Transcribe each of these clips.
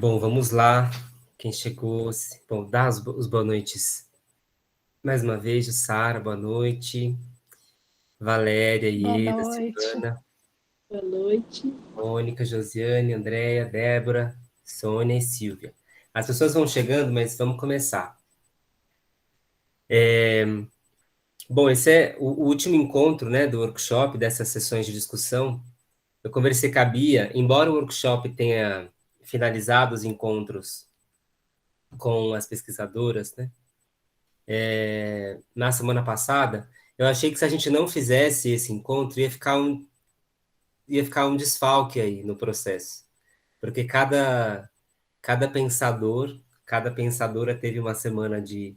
Bom, vamos lá. Quem chegou? Bom, dá os boas noites. Mais uma vez, Sara, boa noite. Valéria, Boa Ieda, noite. Silvana, Boa noite. Mônica, Josiane, Andréia, Débora, Sônia e Silvia. As pessoas vão chegando, mas vamos começar. Bom, esse é o último encontro, né, do workshop, dessas sessões de discussão. Eu conversei com a Bia, embora o workshop tenha finalizado os encontros com as pesquisadoras, né, na semana passada, eu achei que se a gente não fizesse esse encontro, ia ficar um desfalque aí no processo. Porque cada pensadora teve uma semana de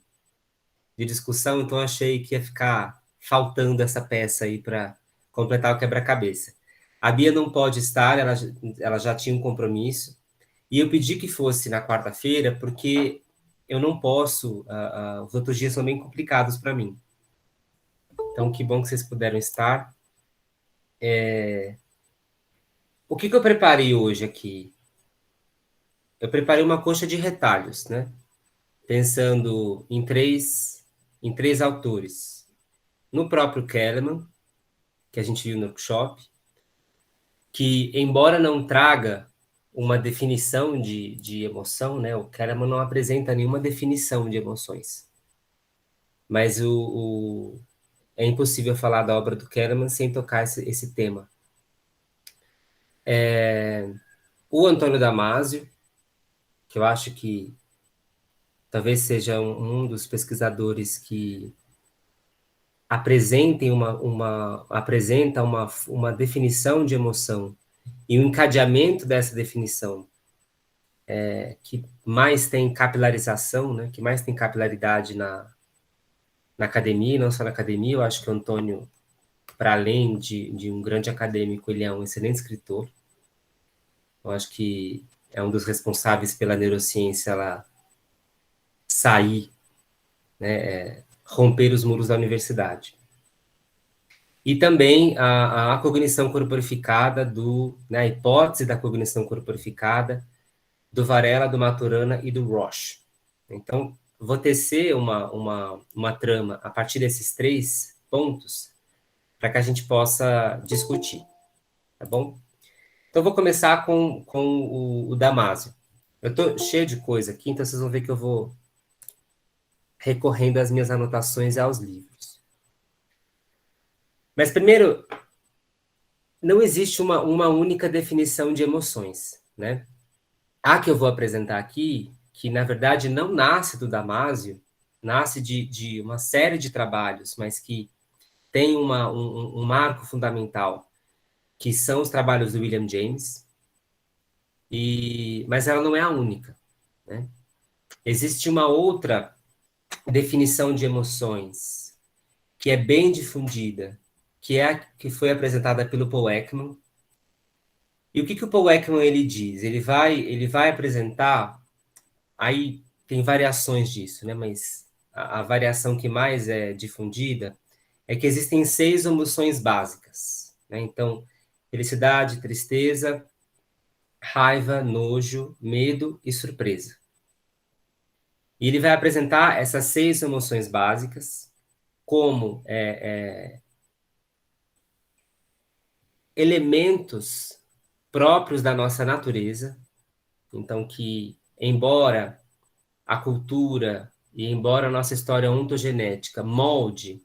discussão, então eu achei que ia ficar faltando essa peça aí para completar o quebra-cabeça. A Bia não pode estar, ela já tinha um compromisso, e eu pedi que fosse na quarta-feira, porque eu não posso, os outros dias são bem complicados para mim. Então, que bom que vocês puderam estar. O que eu preparei hoje aqui? Eu preparei uma coxa de retalhos, né? Pensando em três autores. No próprio Kahneman, que a gente viu no workshop, que, embora não traga uma definição de emoção, né? O Kahneman não apresenta nenhuma definição de emoções. Mas é impossível falar da obra do Kahneman sem tocar esse tema. O Antônio Damasio, que eu acho que talvez seja um dos pesquisadores que apresenta uma definição de emoção e o encadeamento dessa definição que mais tem capilarização, né, que mais tem capilaridade na academia, não só na academia. Eu acho que o Antônio, para além de um grande acadêmico, ele é um excelente escritor. Eu acho que é um dos responsáveis pela neurociência ela sair, romper os muros da universidade. E também a cognição corporificada, né, a hipótese da cognição corporificada do Varela, do Maturana e do Roche. Então, vou tecer uma trama a partir desses três pontos para que a gente possa discutir, tá bom? Então, vou começar com o Damasio. Eu estou cheio de coisa aqui, então vocês vão ver que eu vou recorrendo às minhas anotações e aos livros. Mas, primeiro, não existe uma única definição de emoções, né? A que eu vou apresentar aqui, que na verdade não nasce do Damasio, nasce de uma série de trabalhos, mas que tem um marco fundamental, que são os trabalhos do William James, mas ela não é a única, né? Existe uma outra definição de emoções, que é bem difundida, que é a que foi apresentada pelo Paul Ekman. E o que o Paul Ekman ele diz? Ele vai apresentar, aí tem variações disso, né? Mas a variação que mais é difundida é que existem 6 emoções básicas, né? Então, felicidade, tristeza, raiva, nojo, medo e surpresa. E ele vai apresentar essas 6 emoções básicas como elementos próprios da nossa natureza. Então, que, embora a cultura e embora a nossa história ontogenética molde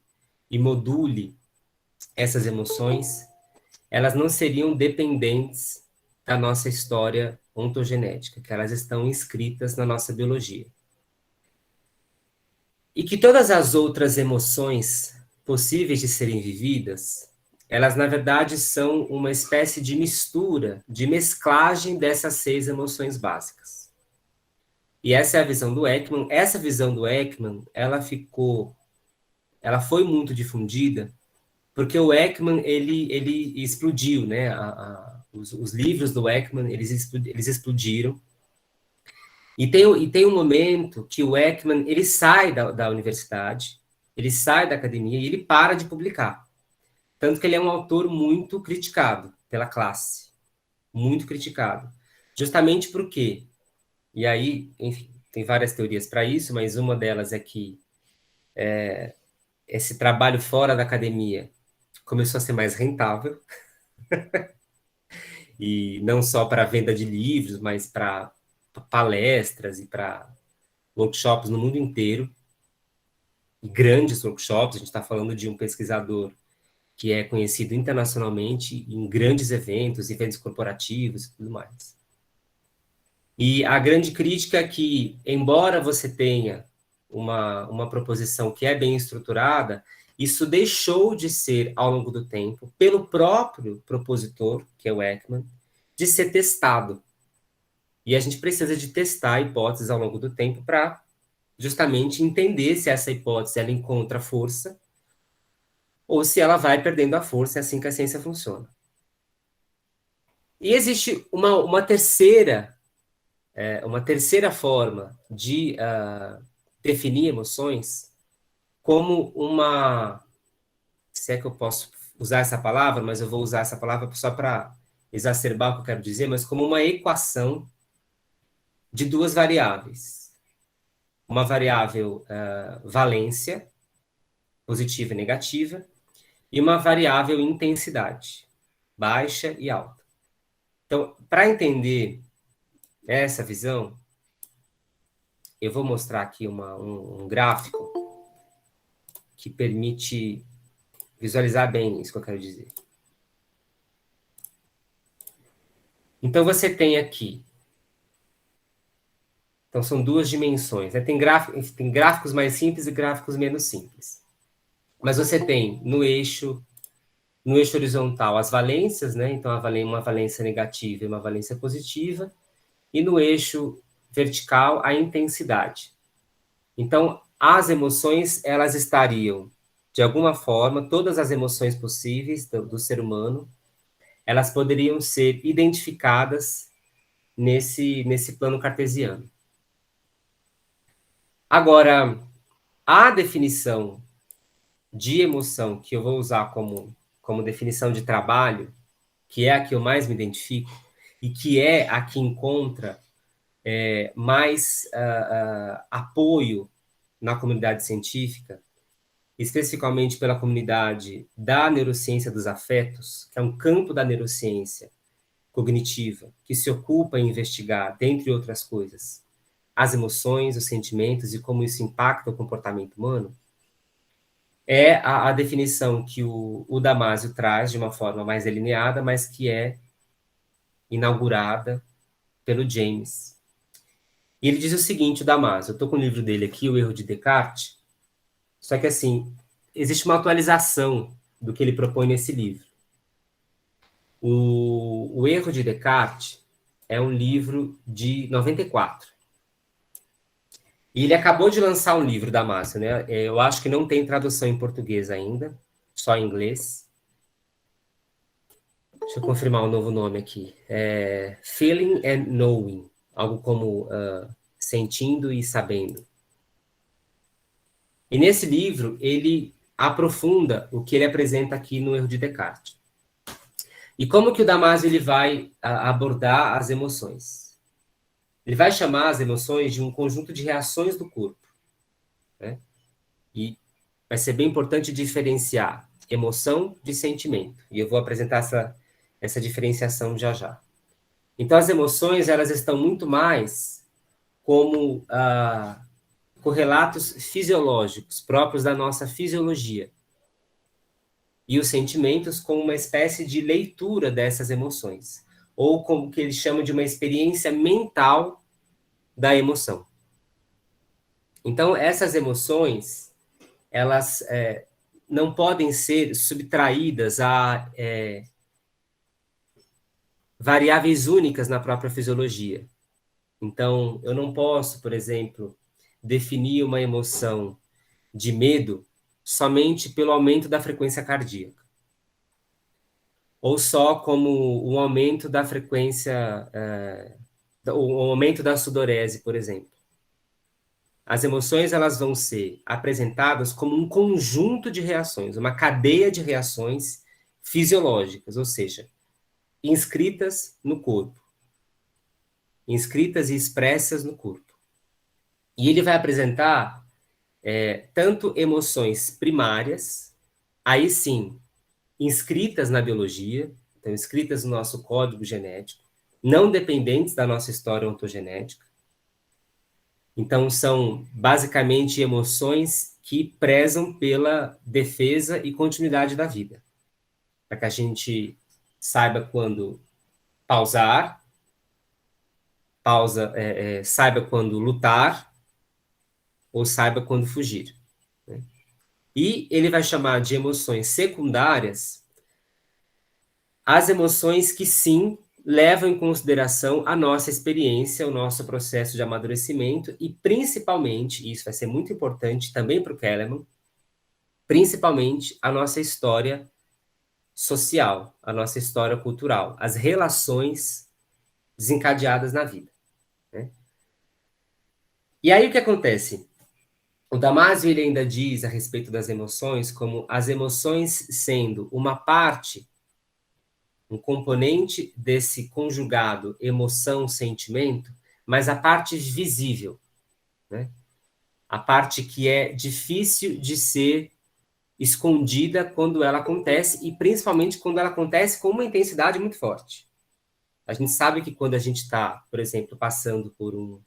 e module essas emoções, elas não seriam dependentes da nossa história ontogenética, que elas estão inscritas na nossa biologia. E que todas as outras emoções possíveis de serem vividas, elas na verdade são uma espécie de mistura, de mesclagem dessas 6 emoções básicas. E essa é a visão do Ekman. Essa visão do Ekman, ela foi muito difundida porque o Ekman ele explodiu, né? Os livros do Ekman eles explodiram. E tem um momento que o Ekman ele sai da universidade, ele sai da academia e ele para de publicar. Tanto que ele é um autor muito criticado pela classe, muito criticado. Justamente por quê? E aí, enfim, tem várias teorias para isso, mas uma delas é que esse trabalho fora da academia começou a ser mais rentável, e não só para a venda de livros, mas para palestras e para workshops no mundo inteiro, e grandes workshops. A gente está falando de um pesquisador que é conhecido internacionalmente em grandes eventos, eventos corporativos e tudo mais. E a grande crítica é que, embora você tenha uma proposição que é bem estruturada, isso deixou de ser, ao longo do tempo, pelo próprio propositor, que é o Ekman, de ser testado. E a gente precisa de testar hipóteses ao longo do tempo para justamente entender se essa hipótese ela encontra força ou se ela vai perdendo a força. É assim que a ciência funciona. E existe uma terceira forma de definir emoções como uma, se é que eu posso usar essa palavra, mas eu vou usar essa palavra só para exacerbar o que eu quero dizer, mas como uma equação de duas variáveis. Uma variável valência, positiva e negativa, e uma variável intensidade, baixa e alta. Então, para entender essa visão, eu vou mostrar aqui um gráfico que permite visualizar bem isso que eu quero dizer. Então, você tem aqui. Então, são duas dimensões. Né? Tem gráficos mais simples e gráficos menos simples. Mas você tem no eixo horizontal as valências, né? Então, uma valência negativa e uma valência positiva. E no eixo vertical, a intensidade. Então, as emoções, elas estariam, de alguma forma, todas as emoções possíveis do ser humano, elas poderiam ser identificadas nesse plano cartesiano. Agora, a definição de emoção que eu vou usar como definição de trabalho, que é a que eu mais me identifico, e que é a que encontra mais apoio na comunidade científica, especificamente pela comunidade da neurociência dos afetos, que é um campo da neurociência cognitiva, que se ocupa em investigar, dentre outras coisas, as emoções, os sentimentos e como isso impacta o comportamento humano, é a definição que o Damasio traz de uma forma mais delineada, mas que é inaugurada pelo James. E ele diz o seguinte, o Damasio, eu estou com o livro dele aqui, O Erro de Descartes, só que, assim, existe uma atualização do que ele propõe nesse livro. O Erro de Descartes é um livro de 94. E ele acabou de lançar um livro, Damasio, né? Eu acho que não tem tradução em português ainda, só em inglês. Deixa eu confirmar o novo nome aqui. Feeling and Knowing, algo como sentindo e sabendo. E nesse livro, ele aprofunda o que ele apresenta aqui no Erro de Descartes. E como que o Damasio ele vai abordar as emoções? Ele vai chamar as emoções de um conjunto de reações do corpo. Né? E vai ser bem importante diferenciar emoção de sentimento. E eu vou apresentar essa diferenciação já já. Então, as emoções, elas estão muito mais como correlatos fisiológicos, próprios da nossa fisiologia. E os sentimentos como uma espécie de leitura dessas emoções, ou como que eles chamam de uma experiência mental da emoção. Então, essas emoções, elas não podem ser subtraídas a variáveis únicas na própria fisiologia. Então, eu não posso, por exemplo, definir uma emoção de medo somente pelo aumento da frequência cardíaca. Ou só como um aumento da frequência, o aumento da sudorese, por exemplo. As emoções elas vão ser apresentadas como um conjunto de reações, uma cadeia de reações fisiológicas, ou seja, inscritas no corpo. inscritas e expressas no corpo. E ele vai apresentar tanto emoções primárias, aí sim, inscritas na biologia, então inscritas no nosso código genético, não dependentes da nossa história ontogenética. Então, são basicamente emoções que prezam pela defesa e continuidade da vida, para que a gente saiba quando pausar, saiba quando lutar, ou saiba quando fugir. Né? E ele vai chamar de emoções secundárias as emoções que sim levam em consideração a nossa experiência, o nosso processo de amadurecimento e principalmente, e isso vai ser muito importante também para o Kahneman, principalmente a nossa história social, a nossa história cultural, as relações desencadeadas na vida. Né? E aí o que acontece? O Damasio ele ainda diz a respeito das emoções como as emoções sendo uma parte, um componente desse conjugado emoção-sentimento, mas a parte visível, né? A parte que é difícil de ser escondida quando ela acontece e principalmente quando ela acontece com uma intensidade muito forte. A gente sabe que quando a gente está, por exemplo, passando por um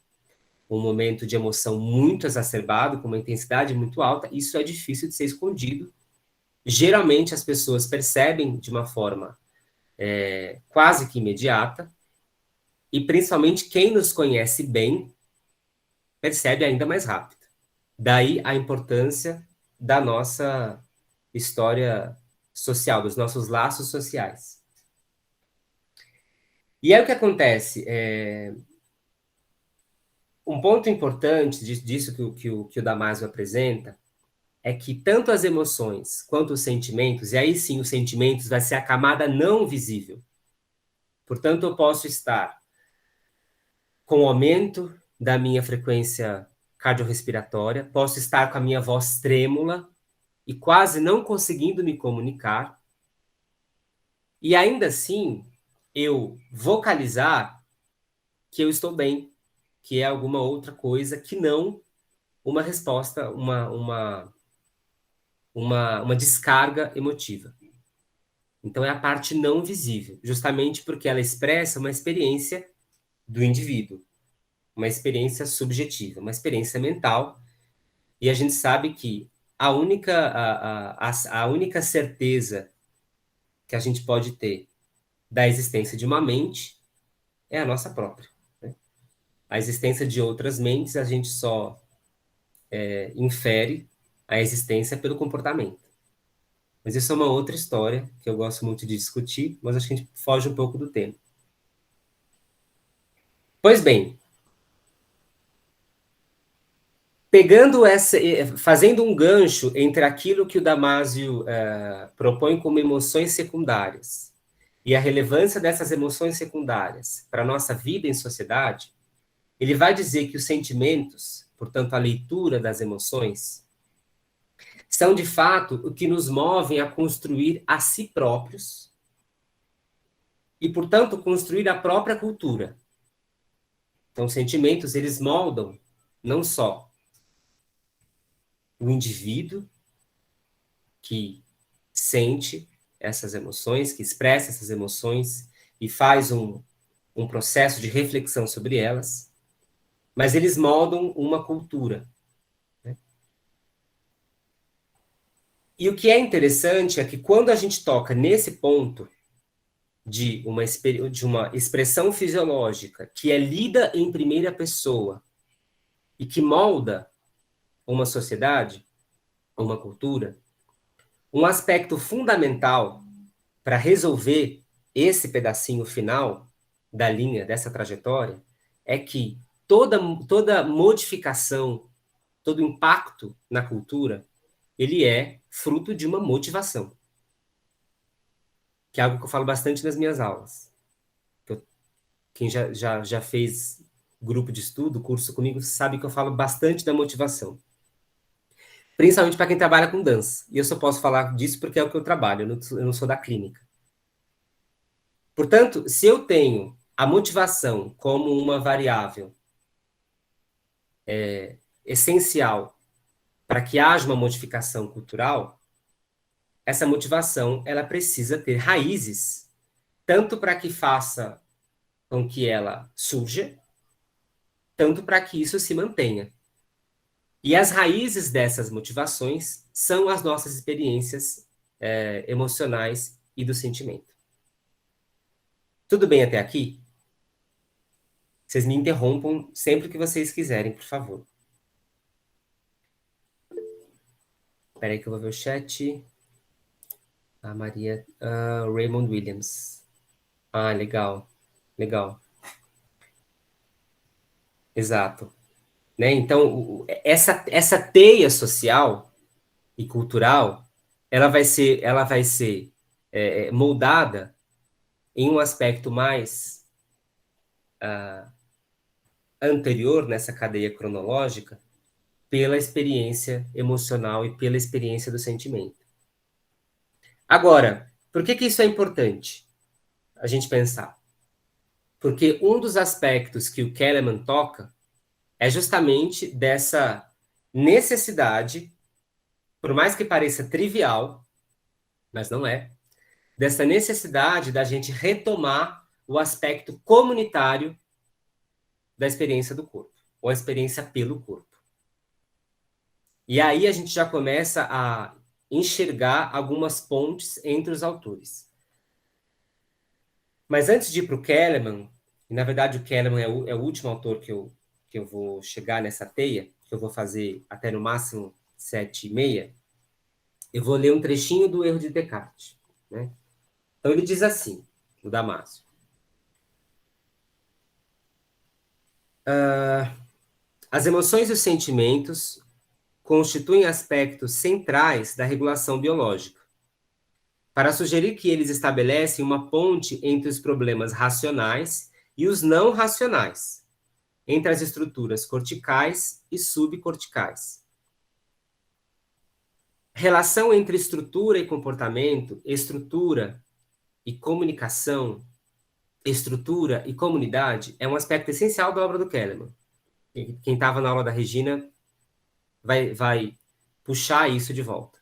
momento de emoção muito exacerbado, com uma intensidade muito alta, isso é difícil de ser escondido. Geralmente as pessoas percebem de uma forma quase que imediata, e principalmente quem nos conhece bem percebe ainda mais rápido. Daí a importância da nossa história social, dos nossos laços sociais. E aí o que acontece? Um ponto importante disso que o Damasio apresenta é que tanto as emoções quanto os sentimentos, e aí sim os sentimentos vai ser a camada não visível. Portanto, eu posso estar com o aumento da minha frequência cardiorrespiratória, posso estar com a minha voz trêmula e quase não conseguindo me comunicar, e ainda assim eu vocalizar que eu estou bem, que é alguma outra coisa que não uma resposta, uma descarga emotiva. Então é a parte não visível, justamente porque ela expressa uma experiência do indivíduo, uma experiência subjetiva, uma experiência mental. E a gente sabe que a única certeza que a gente pode ter da existência de uma mente é a nossa própria. Né? A existência de outras mentes a gente só infere a existência pelo comportamento. Mas isso é uma outra história que eu gosto muito de discutir, mas acho que a gente foge um pouco do tema. Pois bem, fazendo um gancho entre aquilo que o Damasio propõe como emoções secundárias e a relevância dessas emoções secundárias para a nossa vida em sociedade, ele vai dizer que os sentimentos, portanto, a leitura das emoções, são de fato o que nos movem a construir a si próprios e, portanto, construir a própria cultura. Então, os sentimentos, eles moldam não só o indivíduo que sente essas emoções, que expressa essas emoções e faz um processo de reflexão sobre elas, mas eles moldam uma cultura. Né? E o que é interessante é que quando a gente toca nesse ponto de uma expressão fisiológica que é lida em primeira pessoa e que molda uma sociedade, uma cultura, um aspecto fundamental para resolver esse pedacinho final da linha, dessa trajetória, é que toda modificação, todo impacto na cultura, ele é fruto de uma motivação. Que é algo que eu falo bastante nas minhas aulas. Quem já fez grupo de estudo, curso comigo, sabe que eu falo bastante da motivação. Principalmente para quem trabalha com dança. E eu só posso falar disso porque é o que eu trabalho, eu não sou da clínica. Portanto, se eu tenho a motivação como uma variável essencial para que haja uma modificação cultural, essa motivação ela precisa ter raízes, tanto para que faça com que ela surja, tanto para que isso se mantenha. E as raízes dessas motivações são as nossas experiências emocionais e do sentimento. Tudo bem até aqui? Vocês me interrompam sempre que vocês quiserem, por favor. Espera aí que eu vou ver o chat. A Maria... Raymond Williams. Ah, legal. Legal. Exato. Né? Então, essa teia social e cultural, ela vai ser moldada em um aspecto mais anterior nessa cadeia cronológica pela experiência emocional e pela experiência do sentimento. Agora, por que isso é importante a gente pensar? Porque um dos aspectos que o Kahneman toca é justamente dessa necessidade, por mais que pareça trivial, mas não é, dessa necessidade da gente retomar o aspecto comunitário da experiência do corpo, ou a experiência pelo corpo. E aí a gente já começa a enxergar algumas pontes entre os autores. Mas antes de ir para o Kahneman, e na verdade o Kahneman é o último autor que eu vou chegar nessa teia, que eu vou fazer até no máximo 7h30, eu vou ler um trechinho do Erro de Descartes. Né? Então ele diz assim, o Damasio. As emoções e os sentimentos constituem aspectos centrais da regulação biológica, para sugerir que eles estabelecem uma ponte entre os problemas racionais e os não racionais, entre as estruturas corticais e subcorticais. Relação entre estrutura e comportamento, estrutura e comunicação, estrutura e comunidade é um aspecto essencial da obra do Kahneman. Quem estava na aula da Regina vai puxar isso de volta.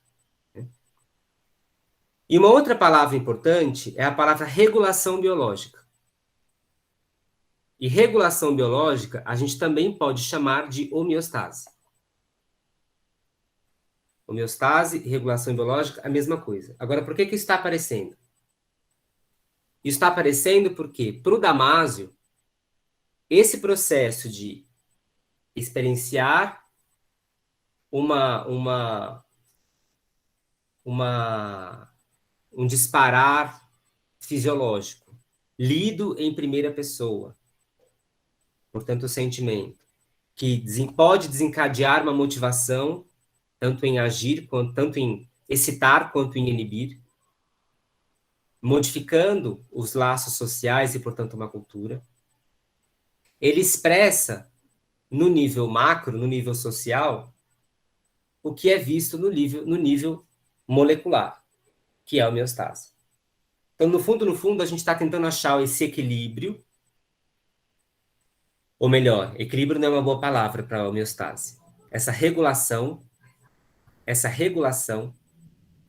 E uma outra palavra importante é a palavra regulação biológica. E regulação biológica a gente também pode chamar de homeostase. Homeostase e regulação biológica, a mesma coisa. Agora, por que isso está aparecendo? Isso está aparecendo porque, para o Damasio, esse processo de experienciar um disparar fisiológico, lido em primeira pessoa, portanto, o sentimento, que pode desencadear uma motivação, tanto em agir, tanto em excitar, quanto em inibir, modificando os laços sociais e, portanto, uma cultura. Ele expressa, no nível macro, no nível social, o que é visto no nível molecular, que é a homeostase. Então, no fundo, a gente está tentando achar esse equilíbrio, ou melhor, equilíbrio não é uma boa palavra para a homeostase. Essa regulação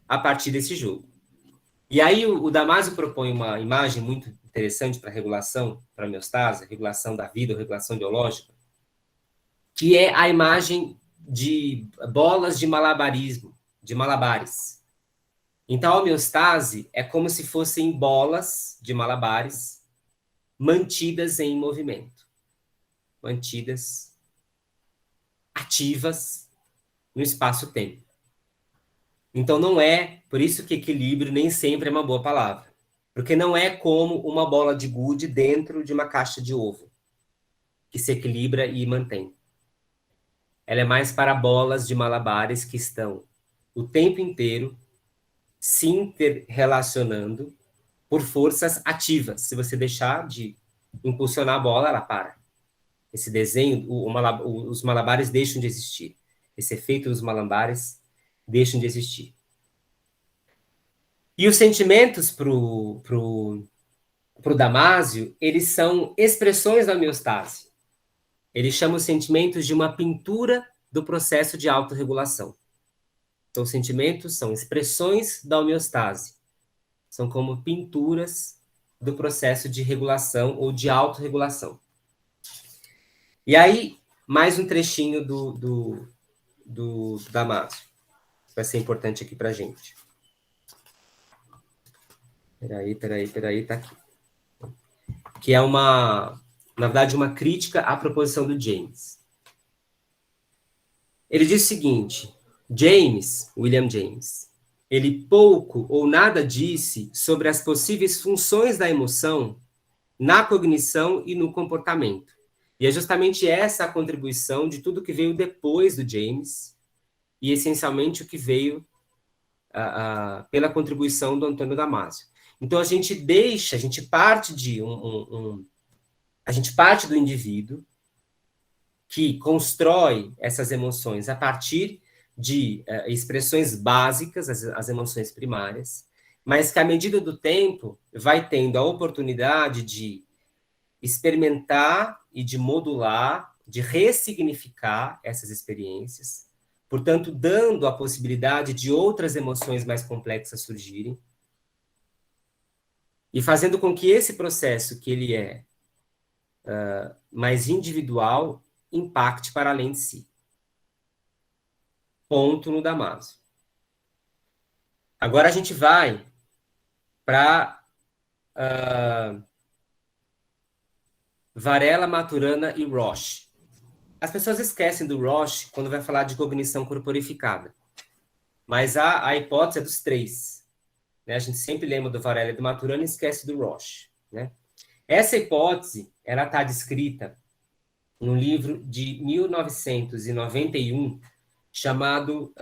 a partir desse jogo. E aí o Damasio propõe uma imagem muito interessante para regulação, para homeostase, regulação da vida, ou regulação biológica, que é a imagem de bolas de malabarismo, de malabares. Então, a homeostase é como se fossem bolas de malabares mantidas em movimento, mantidas ativas no espaço-tempo. Então, não é, por isso que equilíbrio nem sempre é uma boa palavra, porque não é como uma bola de gude dentro de uma caixa de ovo, que se equilibra e mantém. Ela é mais para bolas de malabares que estão o tempo inteiro se interrelacionando por forças ativas. Se você deixar de impulsionar a bola, ela para. Esse desenho, os malabares deixam de existir. Esse efeito dos malabares deixam de existir. E os sentimentos pro para o Damásio, eles são expressões da homeostase. Ele chama os sentimentos de uma pintura do processo de autorregulação. Então, os sentimentos são expressões da homeostase. São como pinturas do processo de regulação ou de autorregulação. E aí, mais um trechinho do Damásio. Vai ser importante aqui para a gente. Peraí, tá aqui. Que é na verdade, uma crítica à proposição do James. Ele diz o seguinte, William James, ele pouco ou nada disse sobre as possíveis funções da emoção na cognição e no comportamento. E é justamente essa a contribuição de tudo que veio depois do James e, essencialmente, o que veio pela contribuição do Antônio Damasio. Então, a gente parte do indivíduo que constrói essas emoções a partir de expressões básicas, as emoções primárias, mas que, à medida do tempo, vai tendo a oportunidade de experimentar e de modular, de ressignificar essas experiências, portanto, dando a possibilidade de outras emoções mais complexas surgirem, e fazendo com que esse processo, que ele é mais individual, impacte para além de si. Ponto no Damasio. Agora a gente vai para Varela, Maturana e Roche. As pessoas esquecem do Roche quando vai falar de cognição corporificada. Mas a hipótese é dos três. Né? A gente sempre lembra do Varela e do Maturana e esquece do Roche. Né? Essa hipótese ela está descrita num livro de 1991 chamado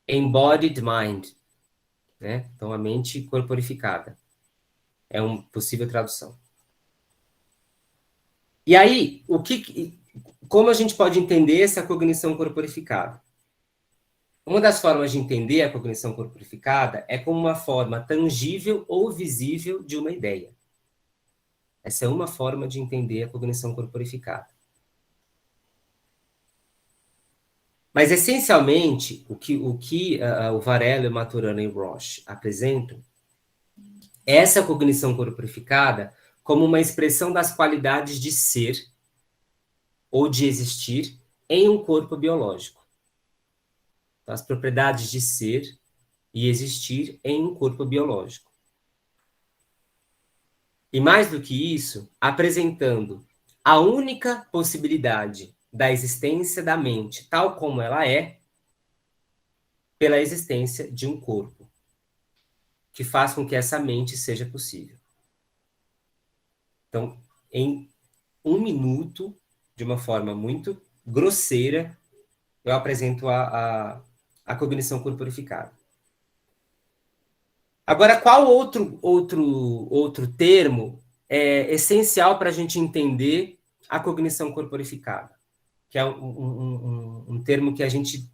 Embodied Mind. Né? Então, a mente corporificada. É uma possível tradução. E aí, como a gente pode entender essa cognição corporificada? Uma das formas de entender a cognição corporificada é como uma forma tangível ou visível de uma ideia. Essa é uma forma de entender a cognição corporificada. Mas, essencialmente, o que o Varela, Maturana e Roche apresentam é essa cognição corporificada como uma expressão das qualidades de ser ou de existir em um corpo biológico. Então, as propriedades de ser e existir em um corpo biológico. E mais do que isso, apresentando a única possibilidade da existência da mente, tal como ela é, pela existência de um corpo, que faz com que essa mente seja possível. Então, em um minuto, de uma forma muito grosseira, eu apresento a cognição corporificada. Agora, qual outro termo é essencial para a gente entender a cognição corporificada? Que é um termo que a gente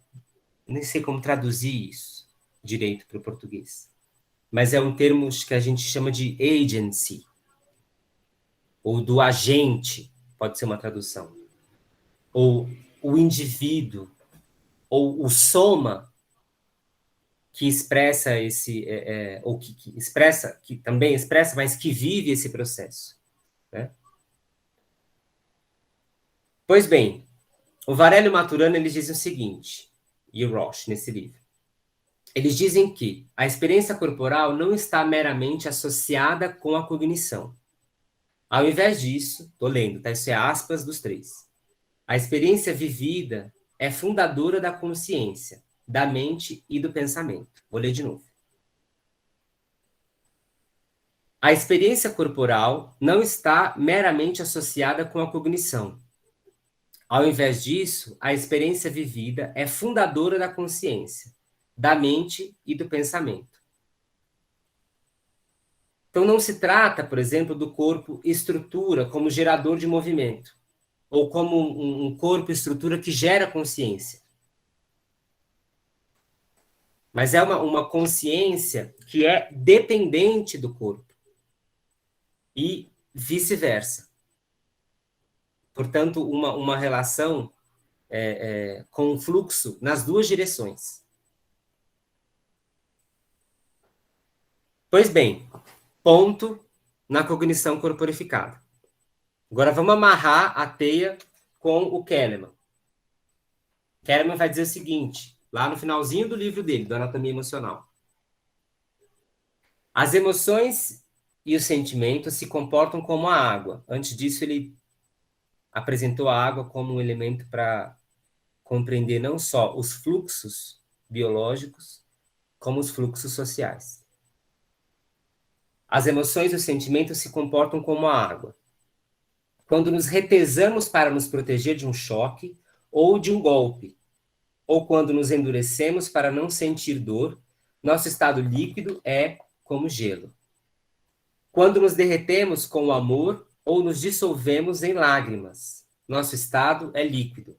nem sei como traduzir isso direito para o português. Mas é um termo que a gente chama de agency, ou do agente, pode ser uma tradução. Ou o indivíduo, ou o soma, que expressa ou que expressa, que também expressa, mas que vive esse processo. Né? Pois bem, o Varela e o Maturana, eles dizem o seguinte, e o Roche, nesse livro. Eles dizem que a experiência corporal não está meramente associada com a cognição. Ao invés disso, estou lendo, tá? Isso é aspas dos três. A experiência vivida é fundadora da consciência, da mente e do pensamento. Vou ler de novo. A experiência corporal não está meramente associada com a cognição. Ao invés disso, a experiência vivida é fundadora da consciência, da mente e do pensamento. Então, não se trata, por exemplo, do corpo estrutura como gerador de movimento, ou como um corpo estrutura que gera consciência. Mas é uma consciência que é dependente do corpo. E vice-versa. Portanto, uma relação com fluxo nas duas direções. Pois bem, ponto na cognição corporificada. Agora vamos amarrar a teia com o Kahneman. Kahneman vai dizer o seguinte, lá no finalzinho do livro dele, do Anatomia Emocional. As emoções e os sentimentos se comportam como a água. Antes disso, ele apresentou a água como um elemento para compreender não só os fluxos biológicos, como os fluxos sociais. As emoções e os sentimentos se comportam como a água. Quando nos retesamos para nos proteger de um choque ou de um golpe, ou quando nos endurecemos para não sentir dor, nosso estado líquido é como gelo. Quando nos derretemos com o amor ou nos dissolvemos em lágrimas, nosso estado é líquido.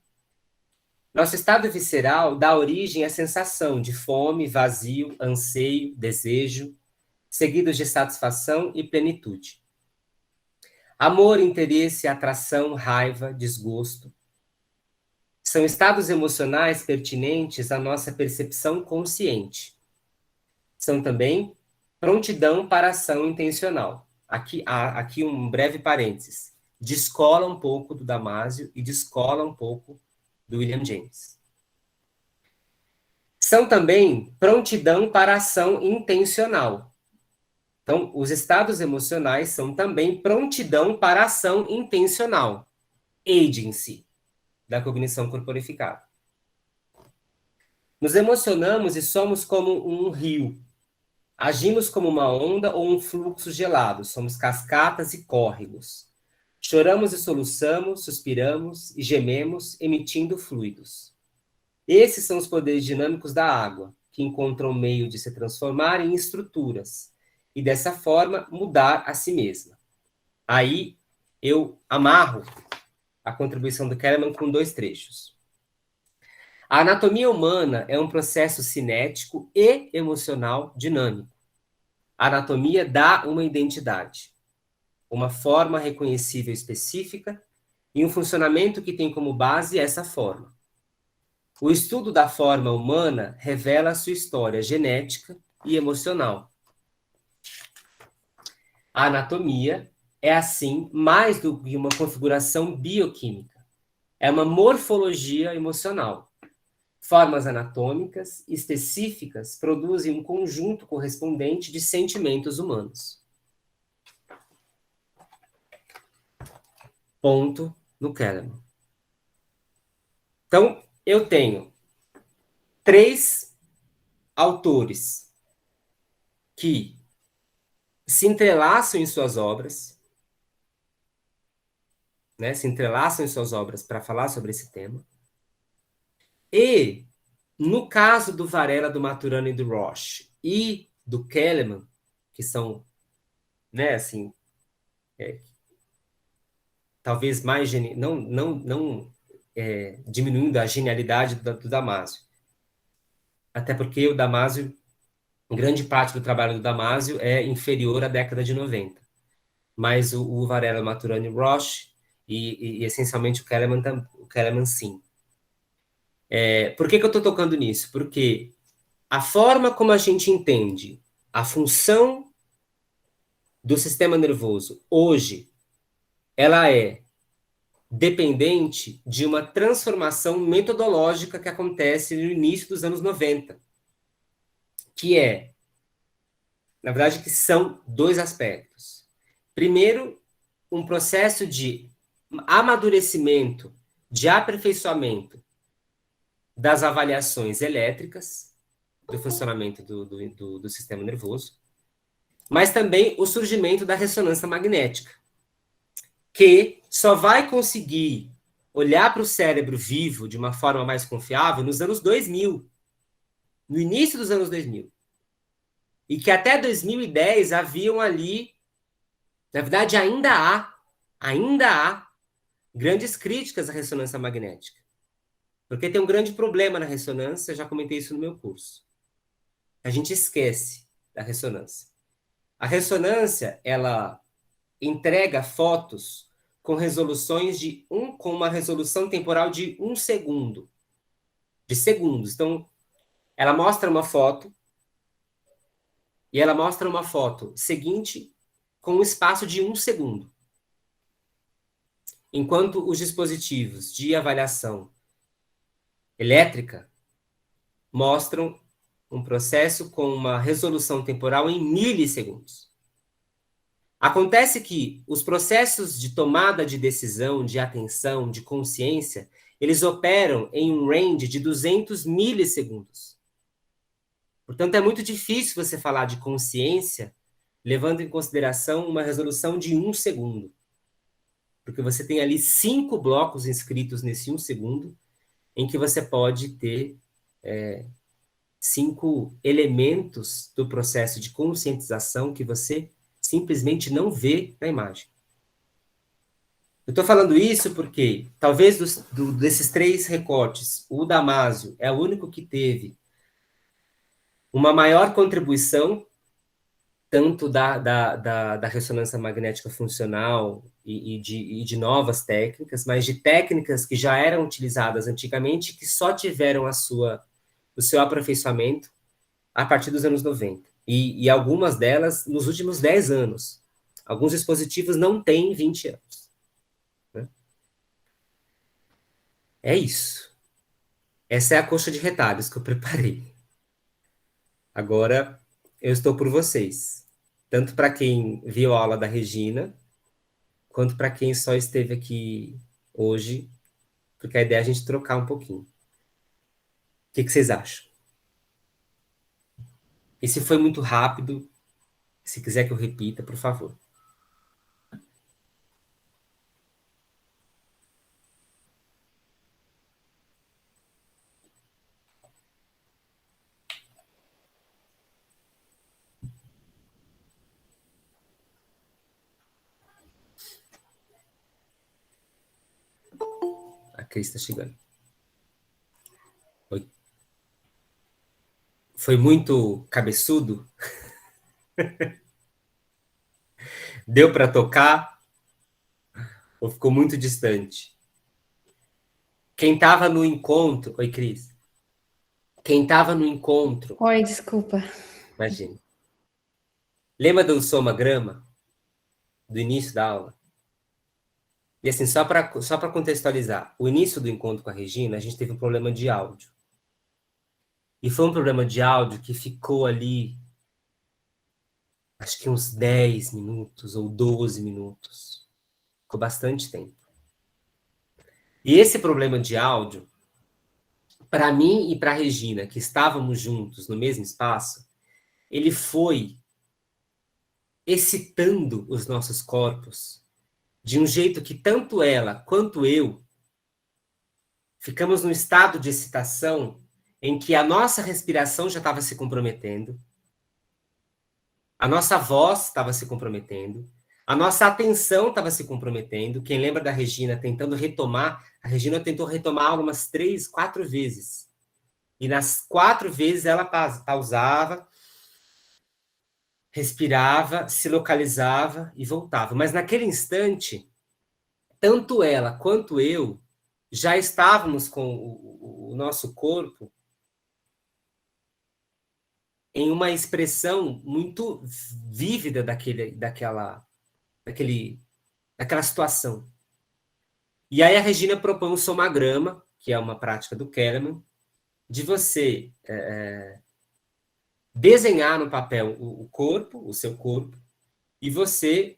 Nosso estado visceral dá origem à sensação de fome, vazio, anseio, desejo, seguidos de satisfação e plenitude. Amor, interesse, atração, raiva, desgosto. São estados emocionais pertinentes à nossa percepção consciente. São também prontidão para ação intencional. Aqui um breve parênteses. Descola um pouco do Damásio e descola um pouco do William James. São também prontidão para ação intencional. Então, os estados emocionais são também prontidão para ação intencional. Agency, da cognição corporificada. Nos emocionamos e somos como um rio. Agimos como uma onda ou um fluxo gelado. Somos cascatas e córregos. Choramos e soluçamos, suspiramos e gememos, emitindo fluidos. Esses são os poderes dinâmicos da água, que encontram meio de se transformar em estruturas e, dessa forma, mudar a si mesma. Aí, eu amarro a contribuição do Kahneman com 2 trechos. A anatomia humana é um processo cinético e emocional dinâmico. A anatomia dá uma identidade, uma forma reconhecível específica e um funcionamento que tem como base essa forma. O estudo da forma humana revela sua história genética e emocional. A anatomia é, assim, mais do que uma configuração bioquímica. É uma morfologia emocional. Formas anatômicas específicas produzem um conjunto correspondente de sentimentos humanos. Ponto no Kahneman. Então, eu tenho 3 autores que se entrelaçam em suas obras, né? Se entrelaçam em suas obras para falar sobre esse tema. E, no caso do Varela, do Maturana e do Roche, e do Kahneman, que são, né, assim, talvez mais não diminuindo a genialidade do Damásio. Até porque o Damásio, grande parte do trabalho do Damásio é inferior à década de 90. Mas o Varela, Maturana e Roche, e essencialmente o Kahneman sim. Por que eu estou tocando nisso? Porque a forma como a gente entende a função do sistema nervoso hoje, ela é dependente de uma transformação metodológica que acontece no início dos anos 90, que é, na verdade, que são 2 aspectos. Primeiro, um processo de amadurecimento, de aperfeiçoamento das avaliações elétricas do funcionamento do sistema nervoso, mas também o surgimento da ressonância magnética, que só vai conseguir olhar para o cérebro vivo de uma forma mais confiável nos anos 2000, no início dos anos 2000. E que até 2010 haviam ali, na verdade ainda há grandes críticas à ressonância magnética. Porque tem um grande problema na ressonância, já comentei isso no meu curso. a gente esquece da ressonância. A ressonância, ela entrega fotos com resoluções com uma resolução temporal de 1 segundo, de segundos. Então, ela mostra uma foto e ela mostra uma foto seguinte com um espaço de 1 segundo. Enquanto os dispositivos de avaliação elétrica mostram um processo com uma resolução temporal em milissegundos. Acontece que os processos de tomada de decisão, de atenção, de consciência, eles operam em um range de 200 milissegundos. Portanto, é muito difícil você falar de consciência levando em consideração uma resolução de 1 segundo. Porque você tem ali 5 blocos inscritos nesse 1 segundo, em que você pode ter 5 elementos do processo de conscientização que você simplesmente não vê na imagem. Eu estou falando isso porque, talvez desses 3 recortes, o Damásio é o único que teve uma maior contribuição, tanto da ressonância magnética funcional e de novas técnicas, mas de técnicas que já eram utilizadas antigamente, que só tiveram o seu aperfeiçoamento a partir dos anos 90. E algumas delas nos últimos 10 anos. Alguns dispositivos não têm 20 anos. Né? É isso. Essa é a coxa de retalhos que eu preparei. Agora, eu estou por vocês. Tanto para quem viu a aula da Regina, quanto para quem só esteve aqui hoje, porque a ideia é a gente trocar um pouquinho. O que vocês acham? E se foi muito rápido, se quiser que eu repita, por favor. A Cris está chegando. Oi. Foi muito cabeçudo? Deu para tocar? Ou ficou muito distante? Quem estava no encontro... Oi, Cris. Quem estava no encontro... Oi, desculpa. Imagina. Lembra do somagrama? Do início da aula? E assim, só para contextualizar, o início do encontro com a Regina, a gente teve um problema de áudio. E foi um problema de áudio que ficou ali, acho que uns 10 minutos ou 12 minutos. Ficou bastante tempo. E esse problema de áudio, para mim e para a Regina, que estávamos juntos no mesmo espaço, ele foi excitando os nossos corpos de um jeito que tanto ela quanto eu ficamos num estado de excitação em que a nossa respiração já estava se comprometendo, a nossa voz estava se comprometendo, a nossa atenção estava se comprometendo. Quem lembra da Regina tentando retomar, a Regina tentou retomar umas 3, 4 vezes. E nas 4 vezes ela pausava, respirava, se localizava e voltava. Mas naquele instante, tanto ela quanto eu já estávamos com o nosso corpo em uma expressão muito vívida daquela situação. E aí a Regina propõe um somagrama, que é uma prática do Kahneman, de você desenhar no papel o corpo, o seu corpo, e você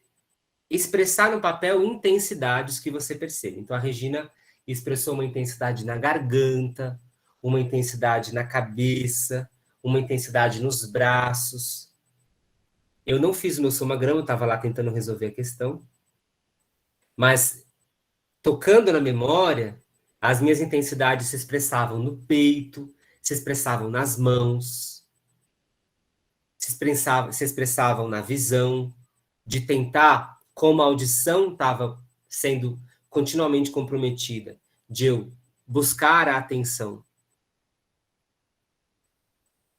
expressar no papel intensidades que você percebe. Então a Regina expressou uma intensidade na garganta, uma intensidade na cabeça, uma intensidade nos braços. Eu não fiz o meu somagrama, eu estava lá tentando resolver a questão, mas tocando na memória, as minhas intensidades se expressavam no peito, se expressavam nas mãos, se expressavam na visão, de tentar, como a audição estava sendo continuamente comprometida, de eu buscar a atenção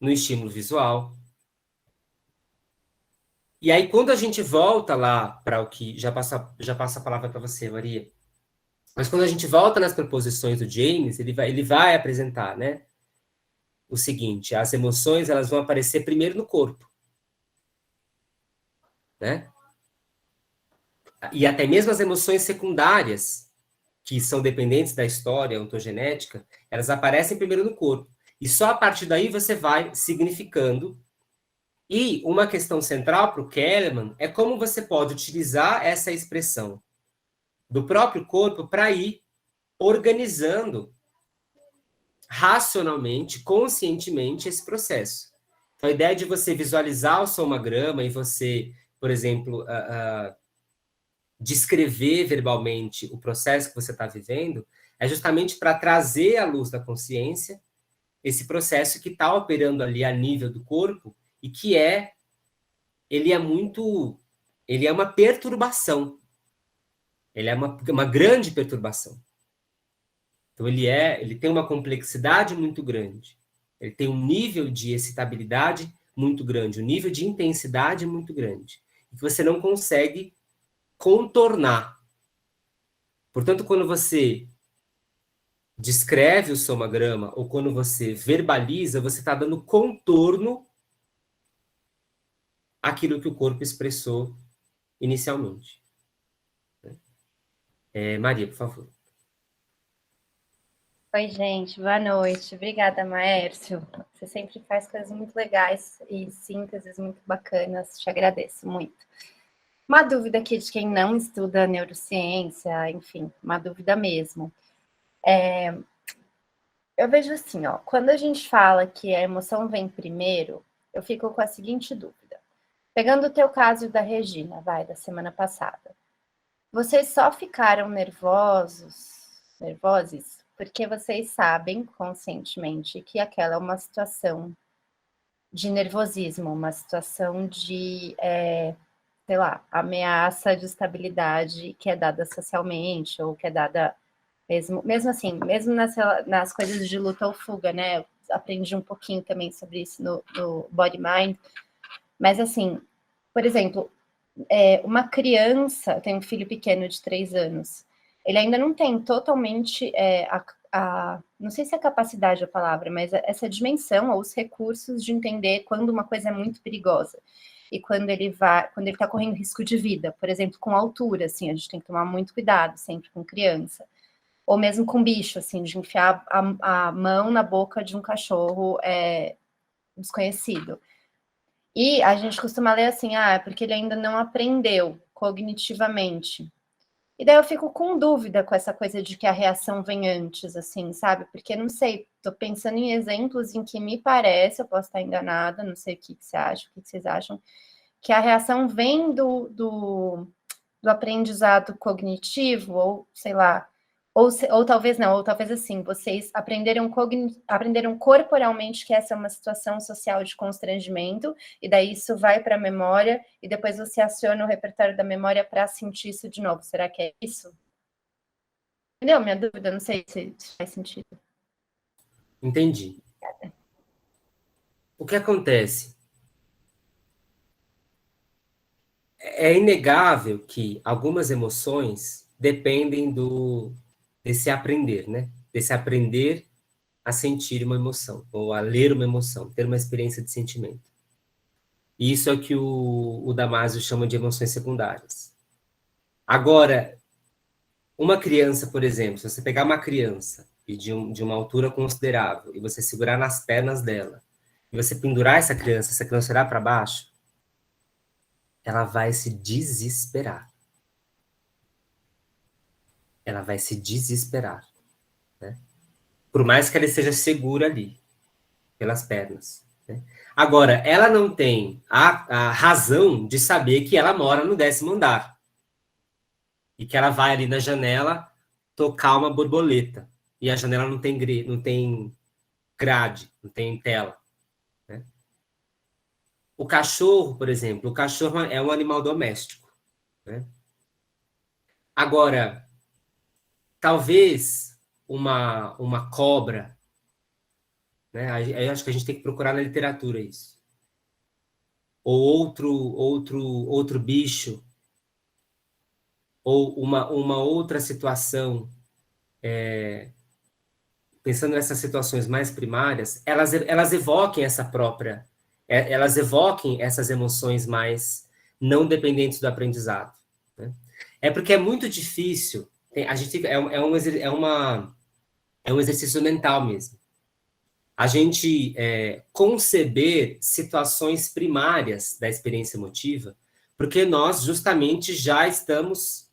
no estímulo visual. E aí, quando a gente volta lá para o que... Já passa a palavra para você, Maria. Mas quando a gente volta nas proposições do James, ele vai apresentar, né? O seguinte, as emoções elas vão aparecer primeiro no corpo, né? E até mesmo as emoções secundárias, que são dependentes da história ontogenética, elas aparecem primeiro no corpo. E só a partir daí você vai significando. E uma questão central para o Kellerman é como você pode utilizar essa expressão do próprio corpo para ir organizando racionalmente, conscientemente esse processo. Então, a ideia de você visualizar o somagrama e você, por exemplo, descrever verbalmente o processo que você está vivendo, é justamente para trazer à luz da consciência esse processo que está operando ali a nível do corpo e que ele é uma perturbação, ele é uma grande perturbação. Então ele tem uma complexidade muito grande, ele tem um nível de excitabilidade muito grande, um nível de intensidade muito grande, que você não consegue contornar. Portanto, quando você descreve o somagrama ou quando você verbaliza, você está dando contorno àquilo que o corpo expressou inicialmente. Maria, por favor. Oi, gente, boa noite. Obrigada, Maércio. Você sempre faz coisas muito legais e sínteses muito bacanas. Te agradeço muito. Uma dúvida aqui de quem não estuda neurociência, enfim, uma dúvida mesmo. Eu vejo assim, ó, quando a gente fala que a emoção vem primeiro, eu fico com a seguinte dúvida. Pegando o teu caso da Regina, da semana passada. Vocês só ficaram nervosos porque vocês sabem conscientemente que aquela é uma situação de nervosismo, uma situação de, sei lá, ameaça de estabilidade que é dada socialmente, ou que é dada mesmo assim, mesmo nas coisas de luta ou fuga, né? Eu aprendi um pouquinho também sobre isso no Body Mind, mas assim, por exemplo, uma criança, tem um filho pequeno de 3 anos, ele ainda não tem totalmente não sei se é capacidade a palavra, mas essa dimensão ou os recursos de entender quando uma coisa é muito perigosa e quando ele está correndo risco de vida, por exemplo, com altura, assim, a gente tem que tomar muito cuidado sempre com criança, ou mesmo com bicho, assim, de enfiar a mão na boca de um cachorro desconhecido. E a gente costuma ler assim, é porque ele ainda não aprendeu cognitivamente. E daí eu fico com dúvida com essa coisa de que a reação vem antes, assim, sabe? Porque não sei, tô pensando em exemplos em que me parece, eu posso estar enganada, não sei o que você acha, o que vocês acham, que a reação vem do aprendizado cognitivo, ou sei lá, ou talvez não, ou talvez assim, vocês aprenderam corporalmente que essa é uma situação social de constrangimento, e daí isso vai para a memória, e depois você aciona o repertório da memória para sentir isso de novo. Será que é isso? Entendeu? Minha dúvida, não sei se faz sentido. Entendi. O que acontece? É inegável que algumas emoções dependem desse aprender, né? Desse aprender a sentir uma emoção, ou a ler uma emoção, ter uma experiência de sentimento. E isso é o que o Damasio chama de emoções secundárias. Agora, uma criança, por exemplo, se você pegar uma criança e de uma altura considerável, e você segurar nas pernas dela, e você pendurar essa criança olhar para baixo, ela vai se desesperar. Ela vai se desesperar. Né? Por mais que ela esteja segura ali, pelas pernas. Né? Agora, ela não tem a razão de saber que ela mora no 10º andar. E que ela vai ali na janela tocar uma borboleta. E a janela não tem grade, não tem tela. Né? O cachorro, por exemplo, o cachorro é um animal doméstico. Né? Agora, talvez uma cobra né? Aí acho que a gente tem que procurar na literatura isso. Ou outro bicho, ou uma outra situação, pensando nessas situações mais primárias, elas evoquem elas evoquem essas emoções mais não dependentes do aprendizado, né? É porque é muito difícil, a gente é um exercício mental mesmo. A gente conceber situações primárias da experiência emotiva, porque nós justamente já estamos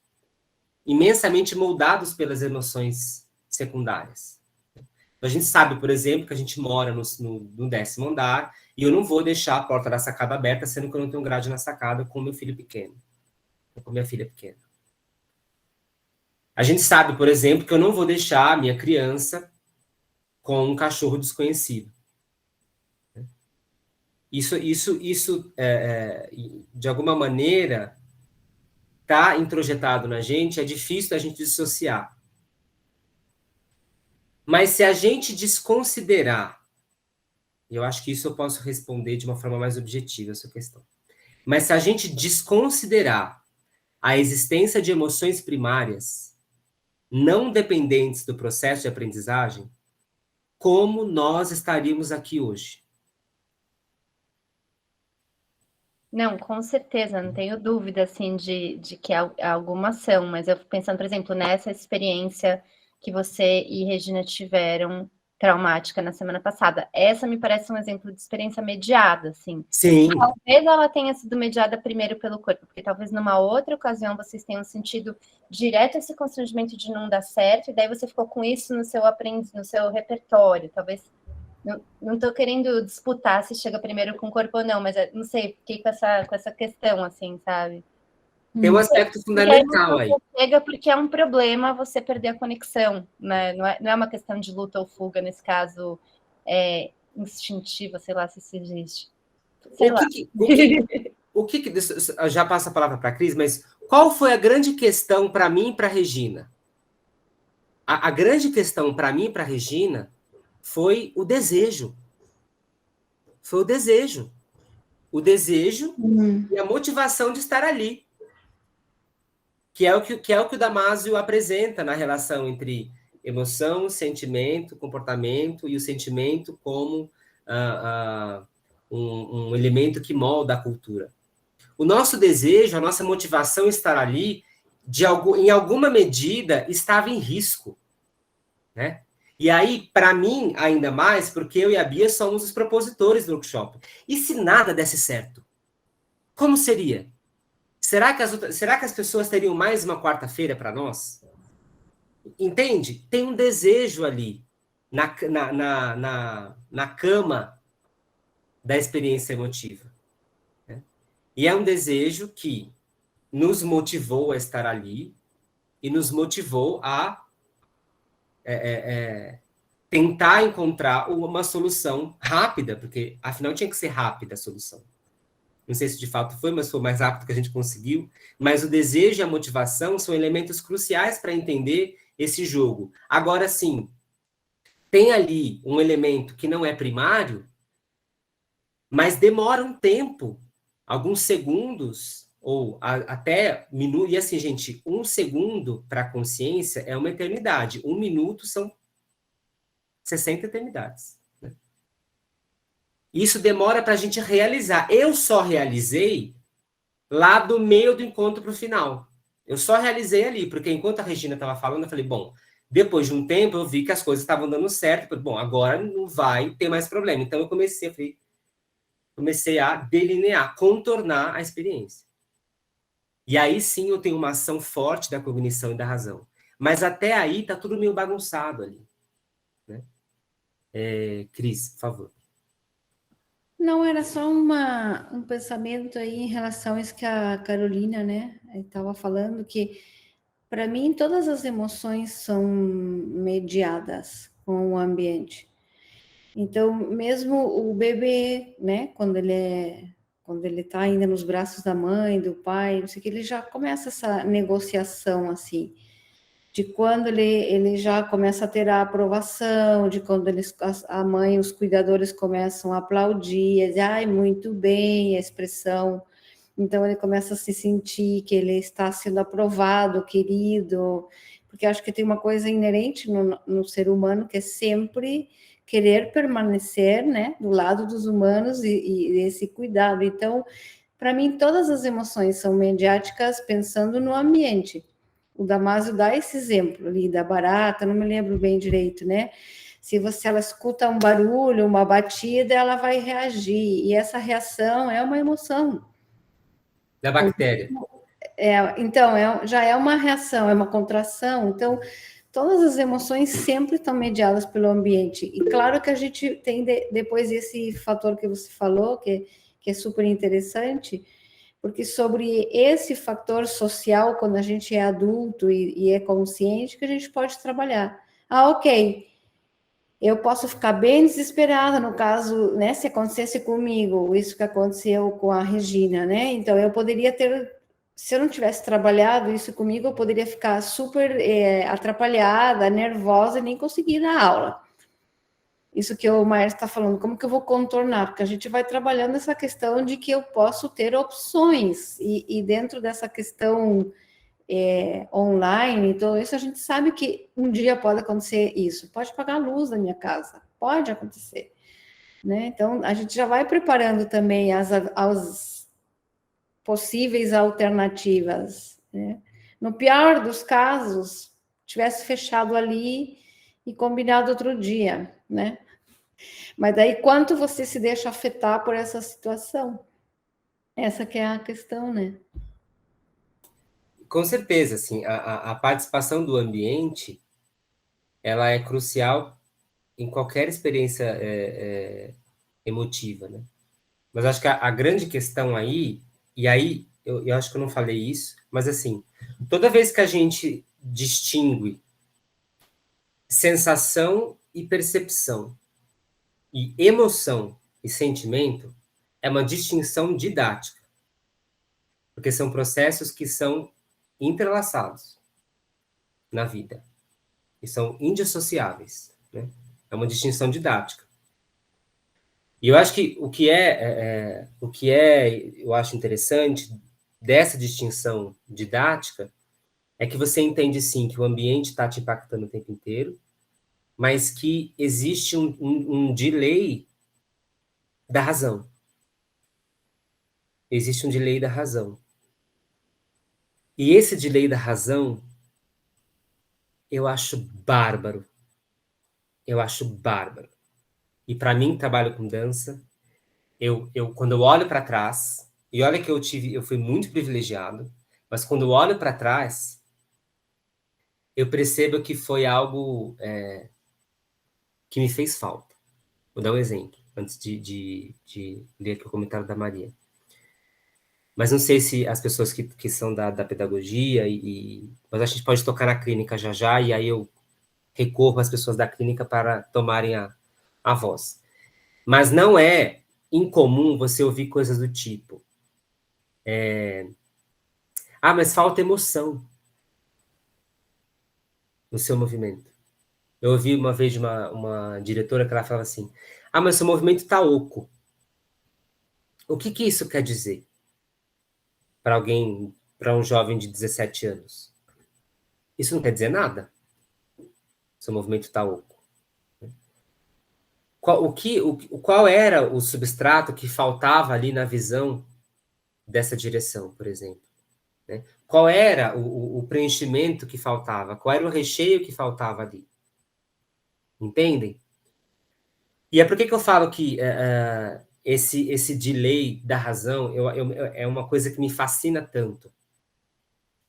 imensamente moldados pelas emoções secundárias. A gente sabe, por exemplo, que a gente mora no 10º andar e eu não vou deixar a porta da sacada aberta, sendo que eu não tenho grade na sacada com meu filho pequeno, com minha filha pequena. A gente sabe, por exemplo, que eu não vou deixar a minha criança com um cachorro desconhecido. Isso de alguma maneira, está introjetado na gente, é difícil da gente dissociar. Mas se a gente desconsiderar, e eu acho que isso eu posso responder de uma forma mais objetiva essa questão, mas se a gente desconsiderar a existência de emoções primárias não dependentes do processo de aprendizagem, como nós estaríamos aqui hoje? Não, com certeza, não tenho dúvida, assim, de que algumas são, mas eu fico pensando, por exemplo, nessa experiência que você e Regina tiveram traumática na semana passada. Essa me parece um exemplo de experiência mediada, assim. Sim. Talvez ela tenha sido mediada primeiro pelo corpo, porque talvez numa outra ocasião vocês tenham sentido direto esse constrangimento de não dar certo, e daí você ficou com isso no seu repertório, talvez. Não estou querendo disputar se chega primeiro com o corpo ou não, mas não sei, fiquei com essa questão, assim, sabe? Tem um aspecto fundamental aí. Chega porque é um problema você perder a conexão, né? Não é uma questão de luta ou fuga, nesse caso, instintiva, sei lá se isso existe. Já passa a palavra para a Cris, mas qual foi a grande questão para mim e para a Regina? A grande questão para mim e para a Regina foi o desejo. Foi o desejo. O desejo e a motivação de estar ali. Que é o que o Damasio apresenta na relação entre emoção, sentimento, comportamento, e o sentimento como um elemento que molda a cultura. O nosso desejo, a nossa motivação estar ali, em alguma medida, estava em risco, né? E aí, para mim, ainda mais, porque eu e a Bia somos os propositores do workshop. E se nada desse certo? Como seria? Será que as pessoas teriam mais uma quarta-feira para nós? Entende? Tem um desejo ali, na cama da experiência emotiva, né? E é um desejo que nos motivou a estar ali e nos motivou a tentar encontrar uma solução rápida, porque afinal tinha que ser rápida a solução. Não sei se de fato foi, mas foi o mais rápido que a gente conseguiu. Mas o desejo e a motivação são elementos cruciais para entender esse jogo. Agora sim, tem ali um elemento que não é primário, mas demora um tempo, alguns segundos, ou até minutos. E assim, gente, 1 segundo para a consciência é uma eternidade. 1 minuto são 60 eternidades. Né? Isso demora para a gente realizar. Eu só realizei lá do meio do encontro para o final. Eu só realizei ali, porque enquanto a Regina estava falando, eu falei, bom, depois de um tempo eu vi que as coisas estavam dando certo, falei, bom, agora não vai ter mais problema. Então eu comecei a delinear, contornar a experiência. E aí sim eu tenho uma ação forte da cognição e da razão. Mas até aí tá tudo meio bagunçado ali. Né? Cris, por favor. Não, era só um pensamento aí em relação a isso que a Carolina, né, estava falando, que para mim todas as emoções são mediadas com o ambiente. Então, mesmo o bebê, né, quando ele está ainda nos braços da mãe, do pai, não sei o que, ele já começa essa negociação assim. de quando ele já começa a ter a aprovação, de quando a mãe, os cuidadores começam a aplaudir, dizer, ai, muito bem, a expressão. Então, ele começa a se sentir que ele está sendo aprovado, querido, porque acho que tem uma coisa inerente no ser humano, que é sempre querer permanecer, né, do lado dos humanos e esse cuidado. Então, para mim, todas as emoções são mediáticas pensando no ambiente. O Damásio dá esse exemplo ali da barata, não me lembro bem direito, né? Se ela escuta um barulho, uma batida, ela vai reagir, e essa reação é uma emoção. Da bactéria. Então, já é uma reação, é uma contração. Então, todas as emoções sempre estão mediadas pelo ambiente. E claro que a gente tem depois esse fator que você falou, que é super interessante, porque sobre esse fator social, quando a gente é adulto e é consciente, que a gente pode trabalhar. Ah, ok, eu posso ficar bem desesperada no caso, né, se acontecesse comigo, isso que aconteceu com a Regina, né? Então, eu poderia ter, se eu não tivesse trabalhado isso comigo, eu poderia ficar super atrapalhada, nervosa e nem conseguir dar aula. Isso que o Maestro está falando, como que eu vou contornar? Porque a gente vai trabalhando essa questão de que eu posso ter opções, e dentro dessa questão online, então isso a gente sabe que um dia pode acontecer isso, pode apagar a luz da minha casa, pode acontecer, né? Então a gente já vai preparando também as possíveis alternativas, né? No pior dos casos, tivesse fechado ali e combinado outro dia, né? Mas daí, quanto você se deixa afetar por essa situação? Essa que é a questão, né? Com certeza, assim, a participação do ambiente, ela é crucial em qualquer experiência emotiva, né? Mas acho que a grande questão aí, e aí eu acho que eu não falei isso, mas assim, toda vez que a gente distingue sensação e percepção, e emoção e sentimento, é uma distinção didática, porque são processos que são entrelaçados na vida, e são indissociáveis, né? É uma distinção didática. E eu acho que eu acho interessante dessa distinção didática é que você entende sim que o ambiente está te impactando o tempo inteiro, mas que existe um delay da razão. Existe um delay da razão. E esse delay da razão eu acho bárbaro. Eu acho bárbaro. E para mim, trabalho com dança, quando eu olho para trás, e olha que eu fui muito privilegiado, mas quando eu olho para trás, eu percebo que foi algo que me fez falta. Vou dar um exemplo, antes de ler aqui o comentário da Maria. Mas não sei se as pessoas que são da pedagogia, mas a gente pode tocar na clínica já já, e aí eu recorro às pessoas da clínica para tomarem a voz. Mas não é incomum você ouvir coisas do tipo: mas falta emoção no seu movimento. Eu ouvi uma vez de uma diretora que ela falava assim: mas seu movimento está oco. O que isso quer dizer para alguém, para um jovem de 17 anos? Isso não quer dizer nada. Seu movimento está oco. Qual era o substrato que faltava ali na visão dessa direção, por exemplo? Né? Qual era o preenchimento que faltava? Qual era o recheio que faltava ali? Entendem? E é por que eu falo que esse delay da razão é uma coisa que me fascina tanto.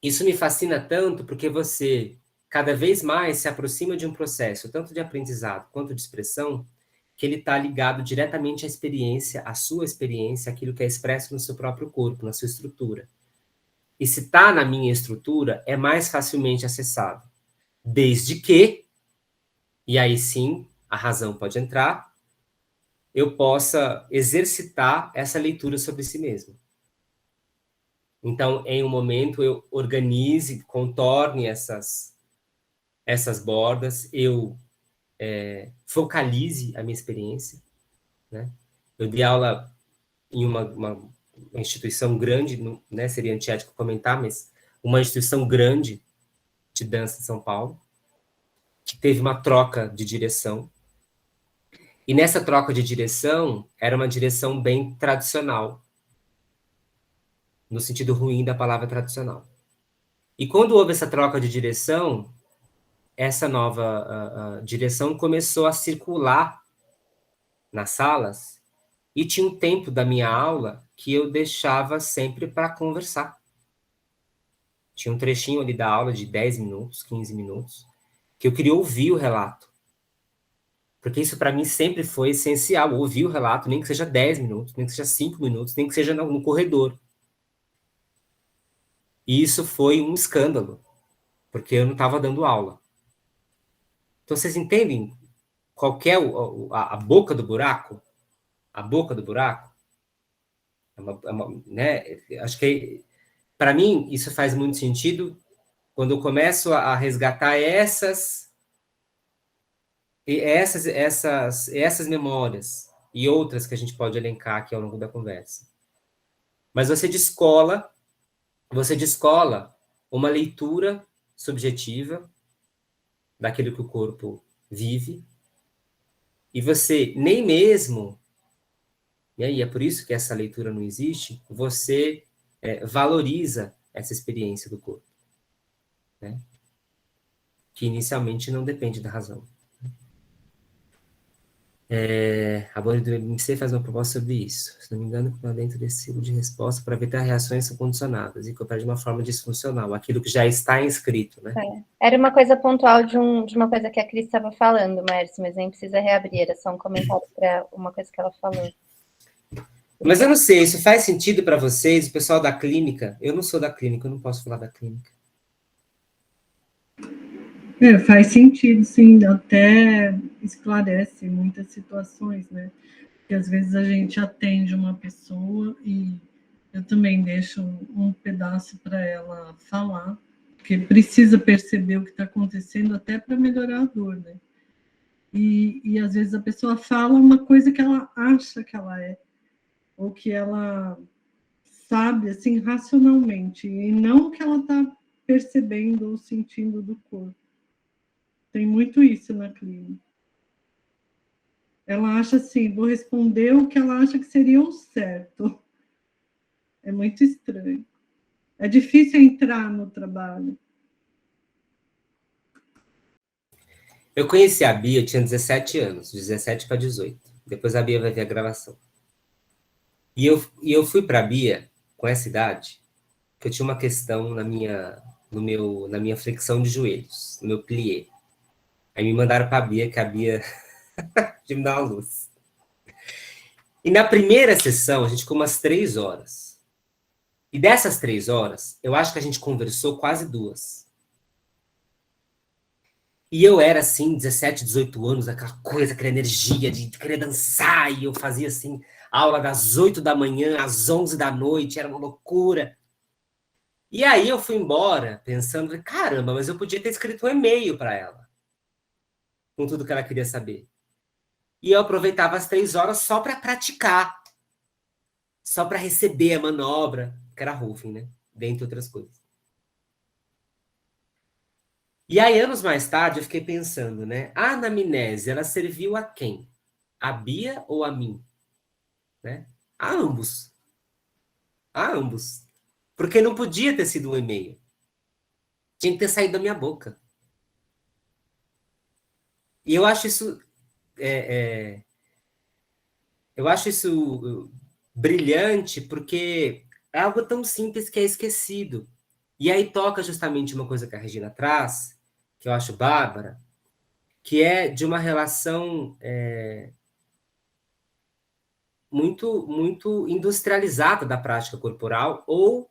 Isso me fascina tanto porque você cada vez mais se aproxima de um processo, tanto de aprendizado quanto de expressão, que ele está ligado diretamente à experiência, à sua experiência, aquilo que é expresso no seu próprio corpo, na sua estrutura. E se está na minha estrutura, é mais facilmente acessado. Desde que, e aí sim, a razão pode entrar, eu possa exercitar essa leitura sobre si mesmo. Então, em um momento, eu organize, contorne essas bordas, eu focalize a minha experiência, né? Eu dei aula em uma instituição grande, né? Seria antiético comentar, mas uma instituição grande de dança em São Paulo, que teve uma troca de direção. E nessa troca de direção, era uma direção bem tradicional, no sentido ruim da palavra tradicional. E quando houve essa troca de direção, essa nova direção começou a circular nas salas e tinha um tempo da minha aula que eu deixava sempre para conversar. Tinha um trechinho ali da aula de 10 minutos, 15 minutos, que eu queria ouvir o relato. Porque isso para mim sempre foi essencial, ouvir o relato, nem que seja 10 minutos, nem que seja 5 minutos, nem que seja no corredor. E isso foi um escândalo, porque eu não estava dando aula. Então vocês entendem qual que é a boca do buraco? A boca do buraco? Né? Acho que, para mim, isso faz muito sentido quando eu começo a resgatar essas memórias e outras que a gente pode elencar aqui ao longo da conversa. Mas você descola uma leitura subjetiva daquilo que o corpo vive, e você nem mesmo, e é por isso que essa leitura não existe, você valoriza essa experiência do corpo, né? Que inicialmente não depende da razão. A Bonnie do MC faz uma proposta sobre isso. Se não me engano, para dentro desse ciclo de resposta, para evitar reações são condicionadas e coopera de uma forma disfuncional, aquilo que já está inscrito, né? Era uma coisa pontual de uma coisa que a Cris estava falando, Mércio, mas nem precisa reabrir, era só um comentário para uma coisa que ela falou. Mas eu não sei, isso faz sentido para vocês, o pessoal da clínica? Eu não sou da clínica, eu não posso falar da clínica. Faz sentido, sim, até esclarece muitas situações, né? Porque às vezes a gente atende uma pessoa e eu também deixo um pedaço para ela falar, porque precisa perceber o que está acontecendo até para melhorar a dor, né? E às vezes a pessoa fala uma coisa que ela acha que ela é, ou que ela sabe, assim, racionalmente, e não o que ela está percebendo ou sentindo do corpo. Tem muito isso na clínica. Ela acha assim, vou responder o que ela acha que seria o certo. É muito estranho. É difícil entrar no trabalho. Eu conheci a Bia, eu tinha 17 anos, 17 para 18. Depois a Bia vai ver a gravação. E eu fui para a Bia com essa idade, que eu tinha uma questão na minha flexão de joelhos, no meu plié. Aí me mandaram para a Bia, que a Bia de me dar uma luz. E na primeira sessão, a gente ficou umas 3 horas. E dessas 3 horas, eu acho que a gente conversou quase 2. E eu era, assim, 17, 18 anos, aquela coisa, aquela energia de querer dançar. E eu fazia, assim, aula das 8 da manhã às 11 da noite, era uma loucura. E aí eu fui embora pensando, caramba, mas eu podia ter escrito um e-mail para ela, com tudo que ela queria saber. E eu aproveitava as 3 horas só para praticar, só para receber a manobra, que era Ruffing, né? Dentre outras coisas. E aí, anos mais tarde, eu fiquei pensando, né? A anamnese, ela serviu a quem? A Bia ou a mim? Né? A ambos. A ambos. Porque não podia ter sido um e-mail. Tinha que ter saído da minha boca. E eu acho isso... eu acho isso brilhante porque é algo tão simples que é esquecido. E aí toca justamente uma coisa que a Regina traz, que eu acho bárbara, que é de uma relação muito, muito industrializada da prática corporal ou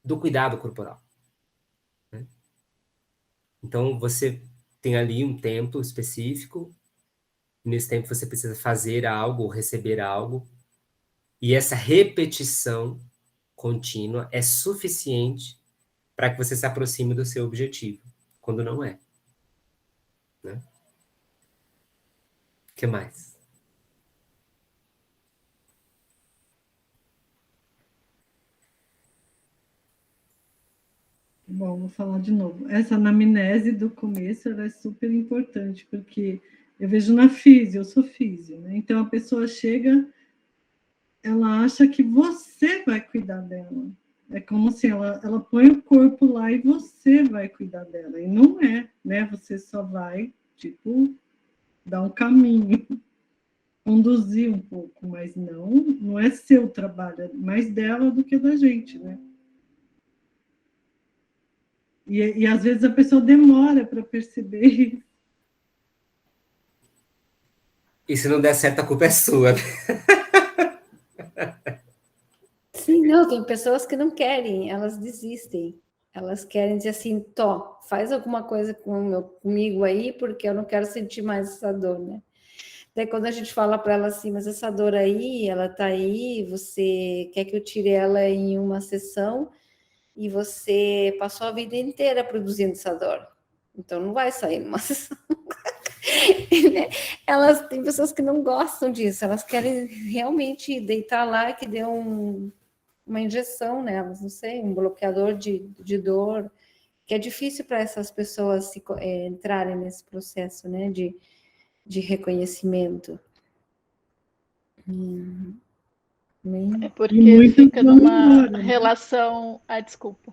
do cuidado corporal. Né? Então, você tem ali um tempo específico, nesse tempo você precisa fazer algo ou receber algo, e essa repetição contínua é suficiente para que você se aproxime do seu objetivo, quando não é. Né? O que mais? Bom, vou falar de novo. Essa anamnese do começo ela é super importante, porque eu vejo na físio, eu sou físio, né? Então a pessoa chega, ela acha que você vai cuidar dela. É como se ela põe o corpo lá e você vai cuidar dela. E não é, né? Você só vai, tipo, dar um caminho, conduzir um pouco, mas não é seu trabalho, é mais dela do que da gente, né? E às vezes a pessoa demora para perceber isso. E se não der certo, a culpa é sua. Sim, não, tem pessoas que não querem, elas desistem. Elas querem dizer assim, Tó, faz alguma coisa comigo aí, porque eu não quero sentir mais essa dor, né? Daí quando a gente fala para ela assim, mas essa dor aí, ela tá aí, você quer que eu tire ela em uma sessão e você passou a vida inteira produzindo essa dor. Então não vai sair numa sessão. Elas tem pessoas que não gostam disso, elas querem realmente deitar lá que dê uma injeção nelas, não sei, um bloqueador de dor, que é difícil para essas pessoas entrarem nesse processo, né, de reconhecimento. É porque fica numa relação. Ah, desculpa.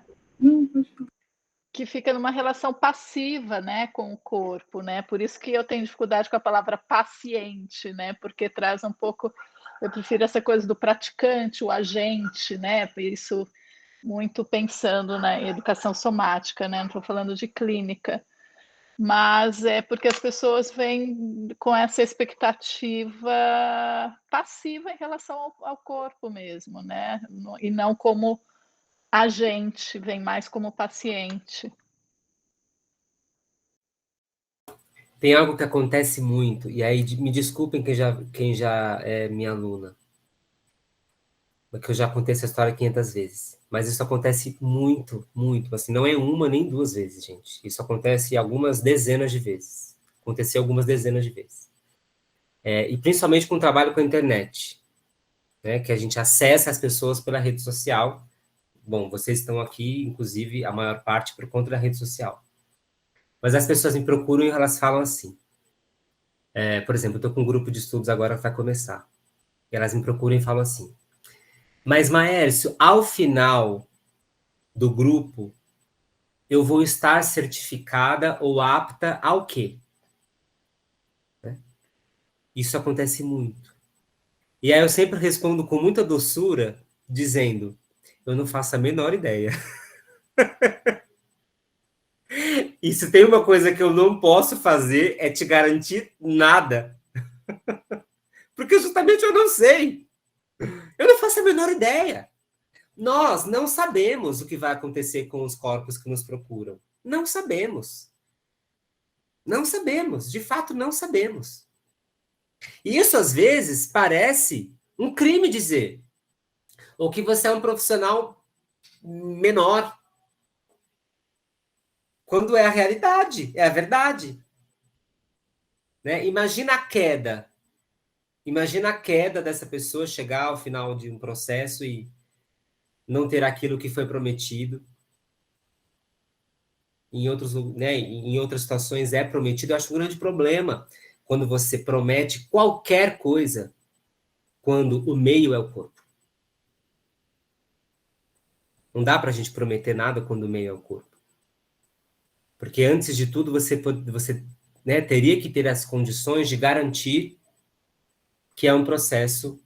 Que fica numa relação passiva, né, com o corpo, né? Por isso que eu tenho dificuldade com a palavra paciente, né? Porque traz um pouco. Eu prefiro essa coisa do praticante, o agente, né? Por isso, muito pensando na educação somática, né? Não estou falando de clínica. Mas é porque as pessoas vêm com essa expectativa passiva em relação ao corpo mesmo, né? E não como agente, vem mais como paciente. Tem algo que acontece muito, e aí me desculpem quem já é minha aluna, porque eu já contei essa história 500 vezes, mas isso acontece muito, muito, assim, não é uma nem duas vezes, gente. Isso acontece algumas dezenas de vezes. Aconteceu algumas dezenas de vezes. E principalmente com o trabalho com a internet, né, que a gente acessa as pessoas pela rede social. Bom, vocês estão aqui, inclusive, a maior parte por conta da rede social. Mas as pessoas me procuram e elas falam assim. Por exemplo, eu estou com um grupo de estudos agora que vai começar. E elas me procuram e falam assim. Mas, Maércio, ao final do grupo, eu vou estar certificada ou apta ao quê? Né? Isso acontece muito. E aí eu sempre respondo com muita doçura, dizendo, eu não faço a menor ideia. E se tem uma coisa que eu não posso fazer, é te garantir nada. Porque justamente eu não sei. Eu não faço a menor ideia. Nós não sabemos o que vai acontecer com os corpos que nos procuram. Não sabemos. Não sabemos. De fato, não sabemos. E isso, às vezes, parece um crime dizer. Ou que você é um profissional menor. Quando é a realidade, é a verdade. Né? Imagina a queda. Imagina a queda dessa pessoa chegar ao final de um processo e não ter aquilo que foi prometido. Em outras situações é prometido. Eu acho um grande problema quando você promete qualquer coisa, quando o meio é o corpo. Não dá para a gente prometer nada quando o meio é o corpo. Porque antes de tudo, você né, teria que ter as condições de garantir que é um processo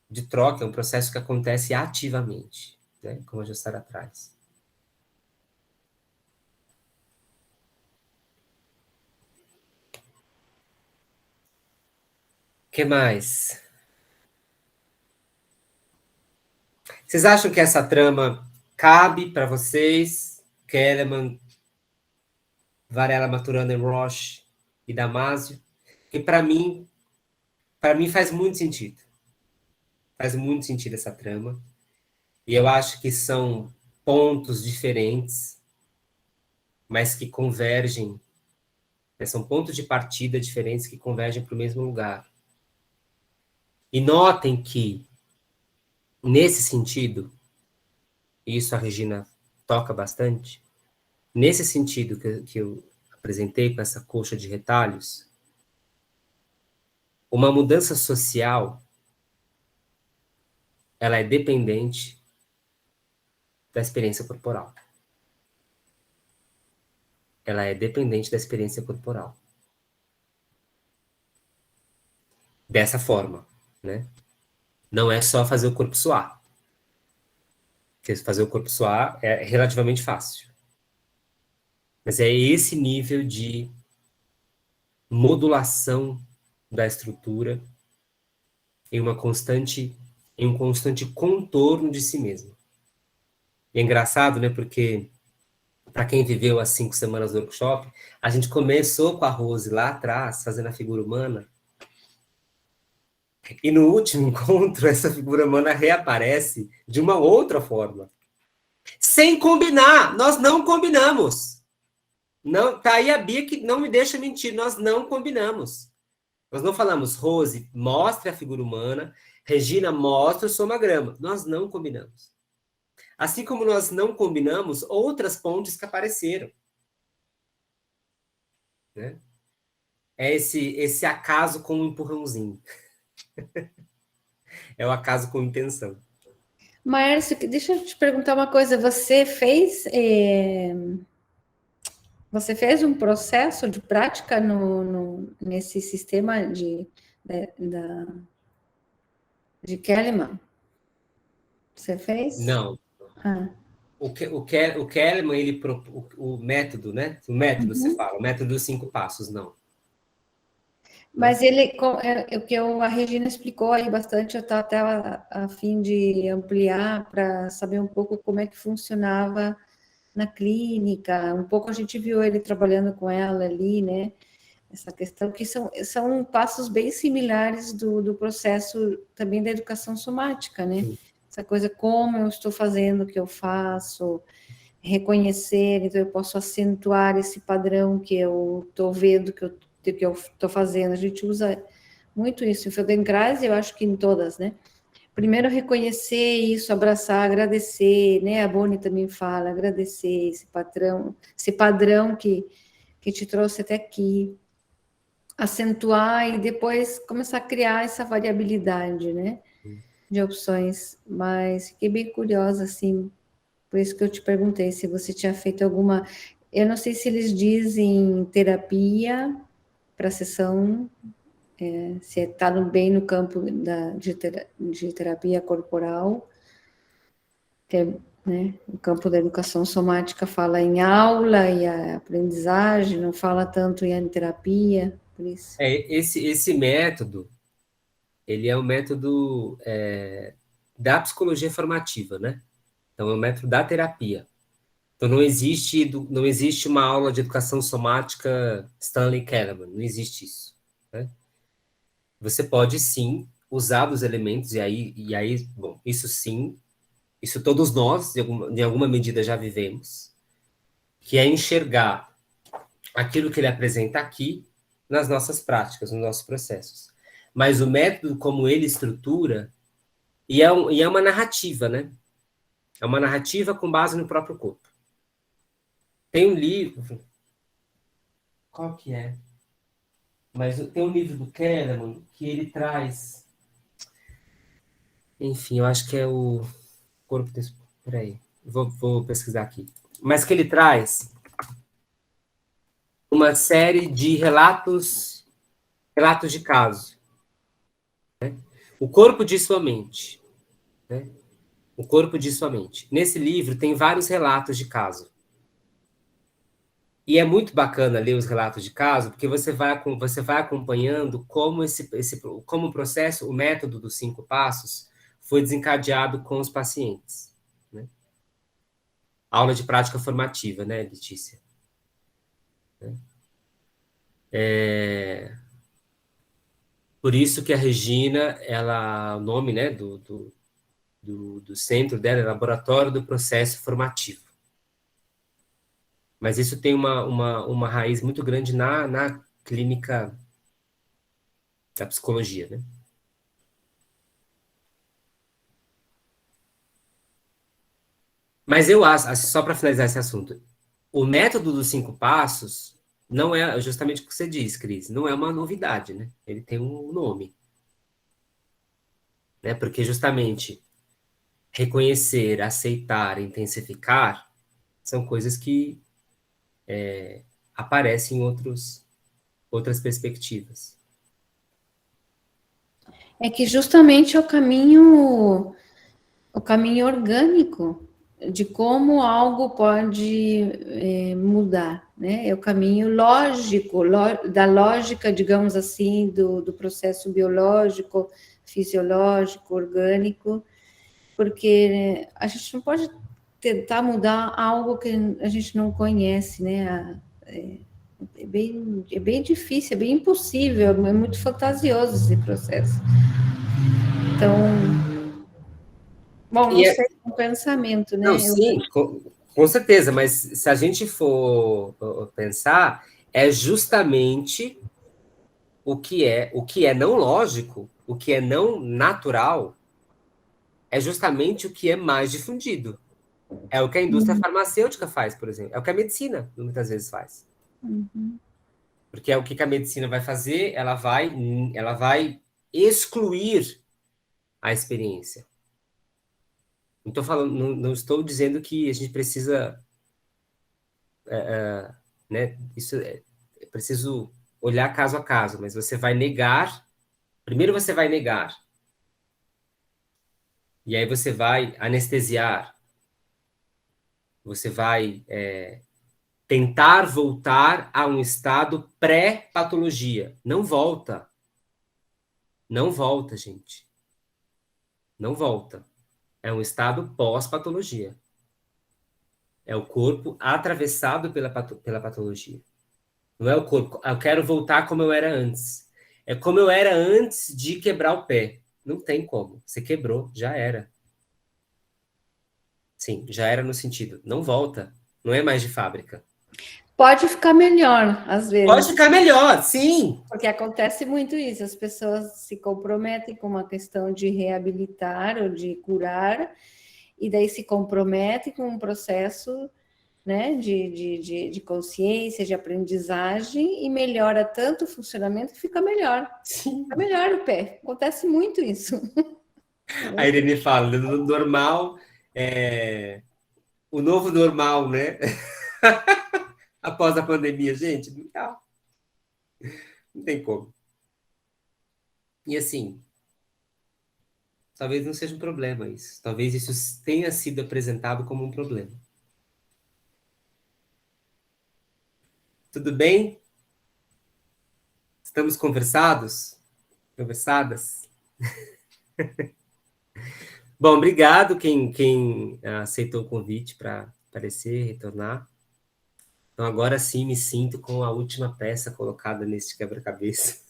de troca, é um processo que acontece ativamente, né, como a Jussara atrás. O que mais? Vocês acham que essa trama cabe para vocês? Kellerman, Varela Maturana e Roche e Damasio? Que para mim faz muito sentido. Faz muito sentido essa trama. E eu acho que são pontos diferentes. mas que convergem, né? São pontos de partida diferentes que convergem para o mesmo lugar. E notem que, nesse sentido, e isso a Regina toca bastante, nesse sentido que eu apresentei com essa coxa de retalhos, uma mudança social, ela é dependente da experiência corporal. Ela é dependente da experiência corporal. Dessa forma, né? Não é só fazer o corpo suar. Porque fazer o corpo suar é relativamente fácil. Mas é esse nível de modulação da estrutura em um constante contorno de si mesmo. E é engraçado, né? Porque para quem viveu as 5 semanas do workshop, a gente começou com a Rose lá atrás, fazendo a figura humana, e no último encontro, essa figura humana reaparece de uma outra forma. Sem combinar! Nós não combinamos! Não, tá aí a Bia que não me deixa mentir, nós não combinamos. Nós não falamos, Rose, mostre a figura humana, Regina, mostra o somagrama. Nós não combinamos. Assim como nós não combinamos outras pontes que apareceram. Né? É esse acaso com um empurrãozinho. É o acaso com intenção. Márcio, deixa eu te perguntar uma coisa. Você fez um processo de prática nesse sistema de Kellerman? Você fez? Não. Ah. O Kellerman, o método, né? O método, você fala, o método dos 5 passos, não. Mas o que a Regina explicou aí bastante, eu estava até a fim de ampliar para saber um pouco como é que funcionava na clínica, um pouco a gente viu ele trabalhando com ela ali, né? Essa questão que são passos bem similares do processo também da educação somática, né? Sim. Essa coisa, como eu estou fazendo o que eu faço, reconhecer, então eu posso acentuar esse padrão que eu estou vendo que eu estou fazendo. A gente usa muito isso. Em Feldenkrais, eu acho que em todas, né? Primeiro reconhecer isso, abraçar, agradecer, né? A Boni também fala, agradecer esse padrão que te trouxe até aqui, acentuar e depois começar a criar essa variabilidade, né? De opções. Mas fiquei bem curiosa, assim, por isso que eu te perguntei se você tinha feito alguma. Eu não sei se eles dizem terapia para sessão, se está bem no campo de terapia corporal, que é, né, o campo da educação somática fala em aula e a aprendizagem, não fala tanto em terapia, por isso. Esse método, ele é um método da psicologia formativa, né? Então, é um método da terapia. Então, não existe uma aula de educação somática Stanley Kellerman, não existe isso. Né? Você pode, sim, usar dos elementos, e aí, bom, isso sim, isso todos nós, de alguma medida, já vivemos, que é enxergar aquilo que ele apresenta aqui nas nossas práticas, nos nossos processos. Mas o método como ele estrutura, e é uma narrativa, né? É uma narrativa com base no próprio corpo. Tem um livro... Qual que é? Mas tem um livro do Kellerman que ele traz... Enfim, eu acho que é o corpo... Peraí, vou pesquisar aqui. Mas que ele traz uma série de relatos de caso. Né? O corpo de sua mente. Né? O corpo de sua mente. Nesse livro tem vários relatos de caso. E é muito bacana ler os relatos de caso, porque você vai acompanhando como o processo, o método dos 5 passos foi desencadeado com os pacientes. Né? Aula de prática formativa, né, Letícia? Por isso que a Regina, o nome, né, do centro dela é Laboratório do Processo Formativo. Mas isso tem uma raiz muito grande na clínica da psicologia, né? Mas eu acho, só para finalizar esse assunto, o método dos 5 passos não é justamente o que você diz, Cris, não é uma novidade, né? Ele tem um nome, né? Porque justamente reconhecer, aceitar, intensificar são coisas que aparecem em outras perspectivas. É que justamente é o caminho orgânico de como algo pode mudar, né? É o caminho lógico, da lógica, digamos assim, do processo biológico, fisiológico, orgânico, porque a gente não pode tentar mudar algo que a gente não conhece, né? É bem difícil, é bem impossível, é muito fantasioso esse processo. Então, bom, não sei, é um pensamento, né? Não, sim, com certeza, mas se a gente for pensar, é justamente o que é não lógico, o que é não natural, é justamente o que é mais difundido. É o que a indústria farmacêutica faz, por exemplo. É o que a medicina muitas vezes faz. Uhum. Porque é o que a medicina vai fazer, ela vai excluir a experiência. Não estou falando, não estou dizendo que a gente precisa, né? Isso é preciso olhar caso a caso, mas você vai negar. Primeiro você vai negar, e aí você vai anestesiar, você vai tentar voltar a um estado pré-patologia. Não volta. Não volta, gente. Não volta. É um estado pós-patologia. É o corpo atravessado pela patologia. Não é o corpo. Eu quero voltar como eu era antes. É como eu era antes de quebrar o pé. Não tem como. Você quebrou, já era. Sim, já era no sentido. Não volta. Não é mais de fábrica. Pode ficar melhor, às vezes. Pode ficar melhor, sim. Porque acontece muito isso, as pessoas se comprometem com uma questão de reabilitar ou de curar, e daí se comprometem com um processo, né, de consciência, de aprendizagem, e melhora tanto o funcionamento que fica melhor. Sim. Fica melhor o pé. Acontece muito isso. A Irene fala, normal, o novo normal, né? Após a pandemia, gente, não tem como. E assim, talvez não seja um problema isso. Talvez isso tenha sido apresentado como um problema. Tudo bem? Estamos conversados? Conversadas? Bom, obrigado quem aceitou o convite para aparecer, retornar. Então, agora sim me sinto com a última peça colocada neste quebra-cabeça.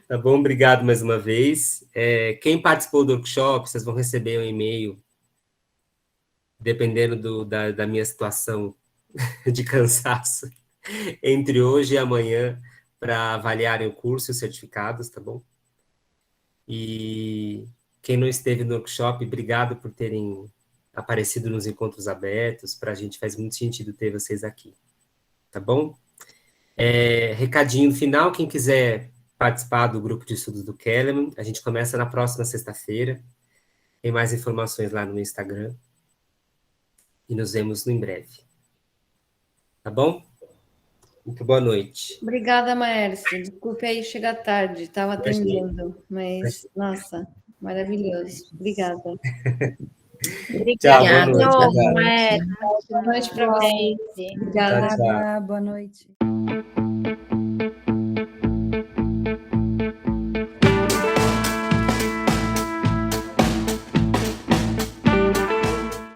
Tá bom? Obrigado mais uma vez. Quem participou do workshop, vocês vão receber um e-mail, dependendo da minha situação de cansaço, entre hoje e amanhã, para avaliarem o curso e os certificados, tá bom? E quem não esteve no workshop, obrigado por terem aparecido nos encontros abertos. Para a gente faz muito sentido ter vocês aqui, tá bom? Recadinho final, quem quiser participar do grupo de estudos do Kellerman, a gente começa na próxima sexta-feira. Tem mais informações lá no meu Instagram. E nos vemos em breve. Tá bom? Muito boa noite. Obrigada, Maércia. Desculpe aí chegar tarde, estava atendendo, mas, nossa, maravilhoso. Obrigada. Obrigada. Tchau, boa noite. Boa noite para vocês. Obrigada. Tchau, tchau. Boa noite.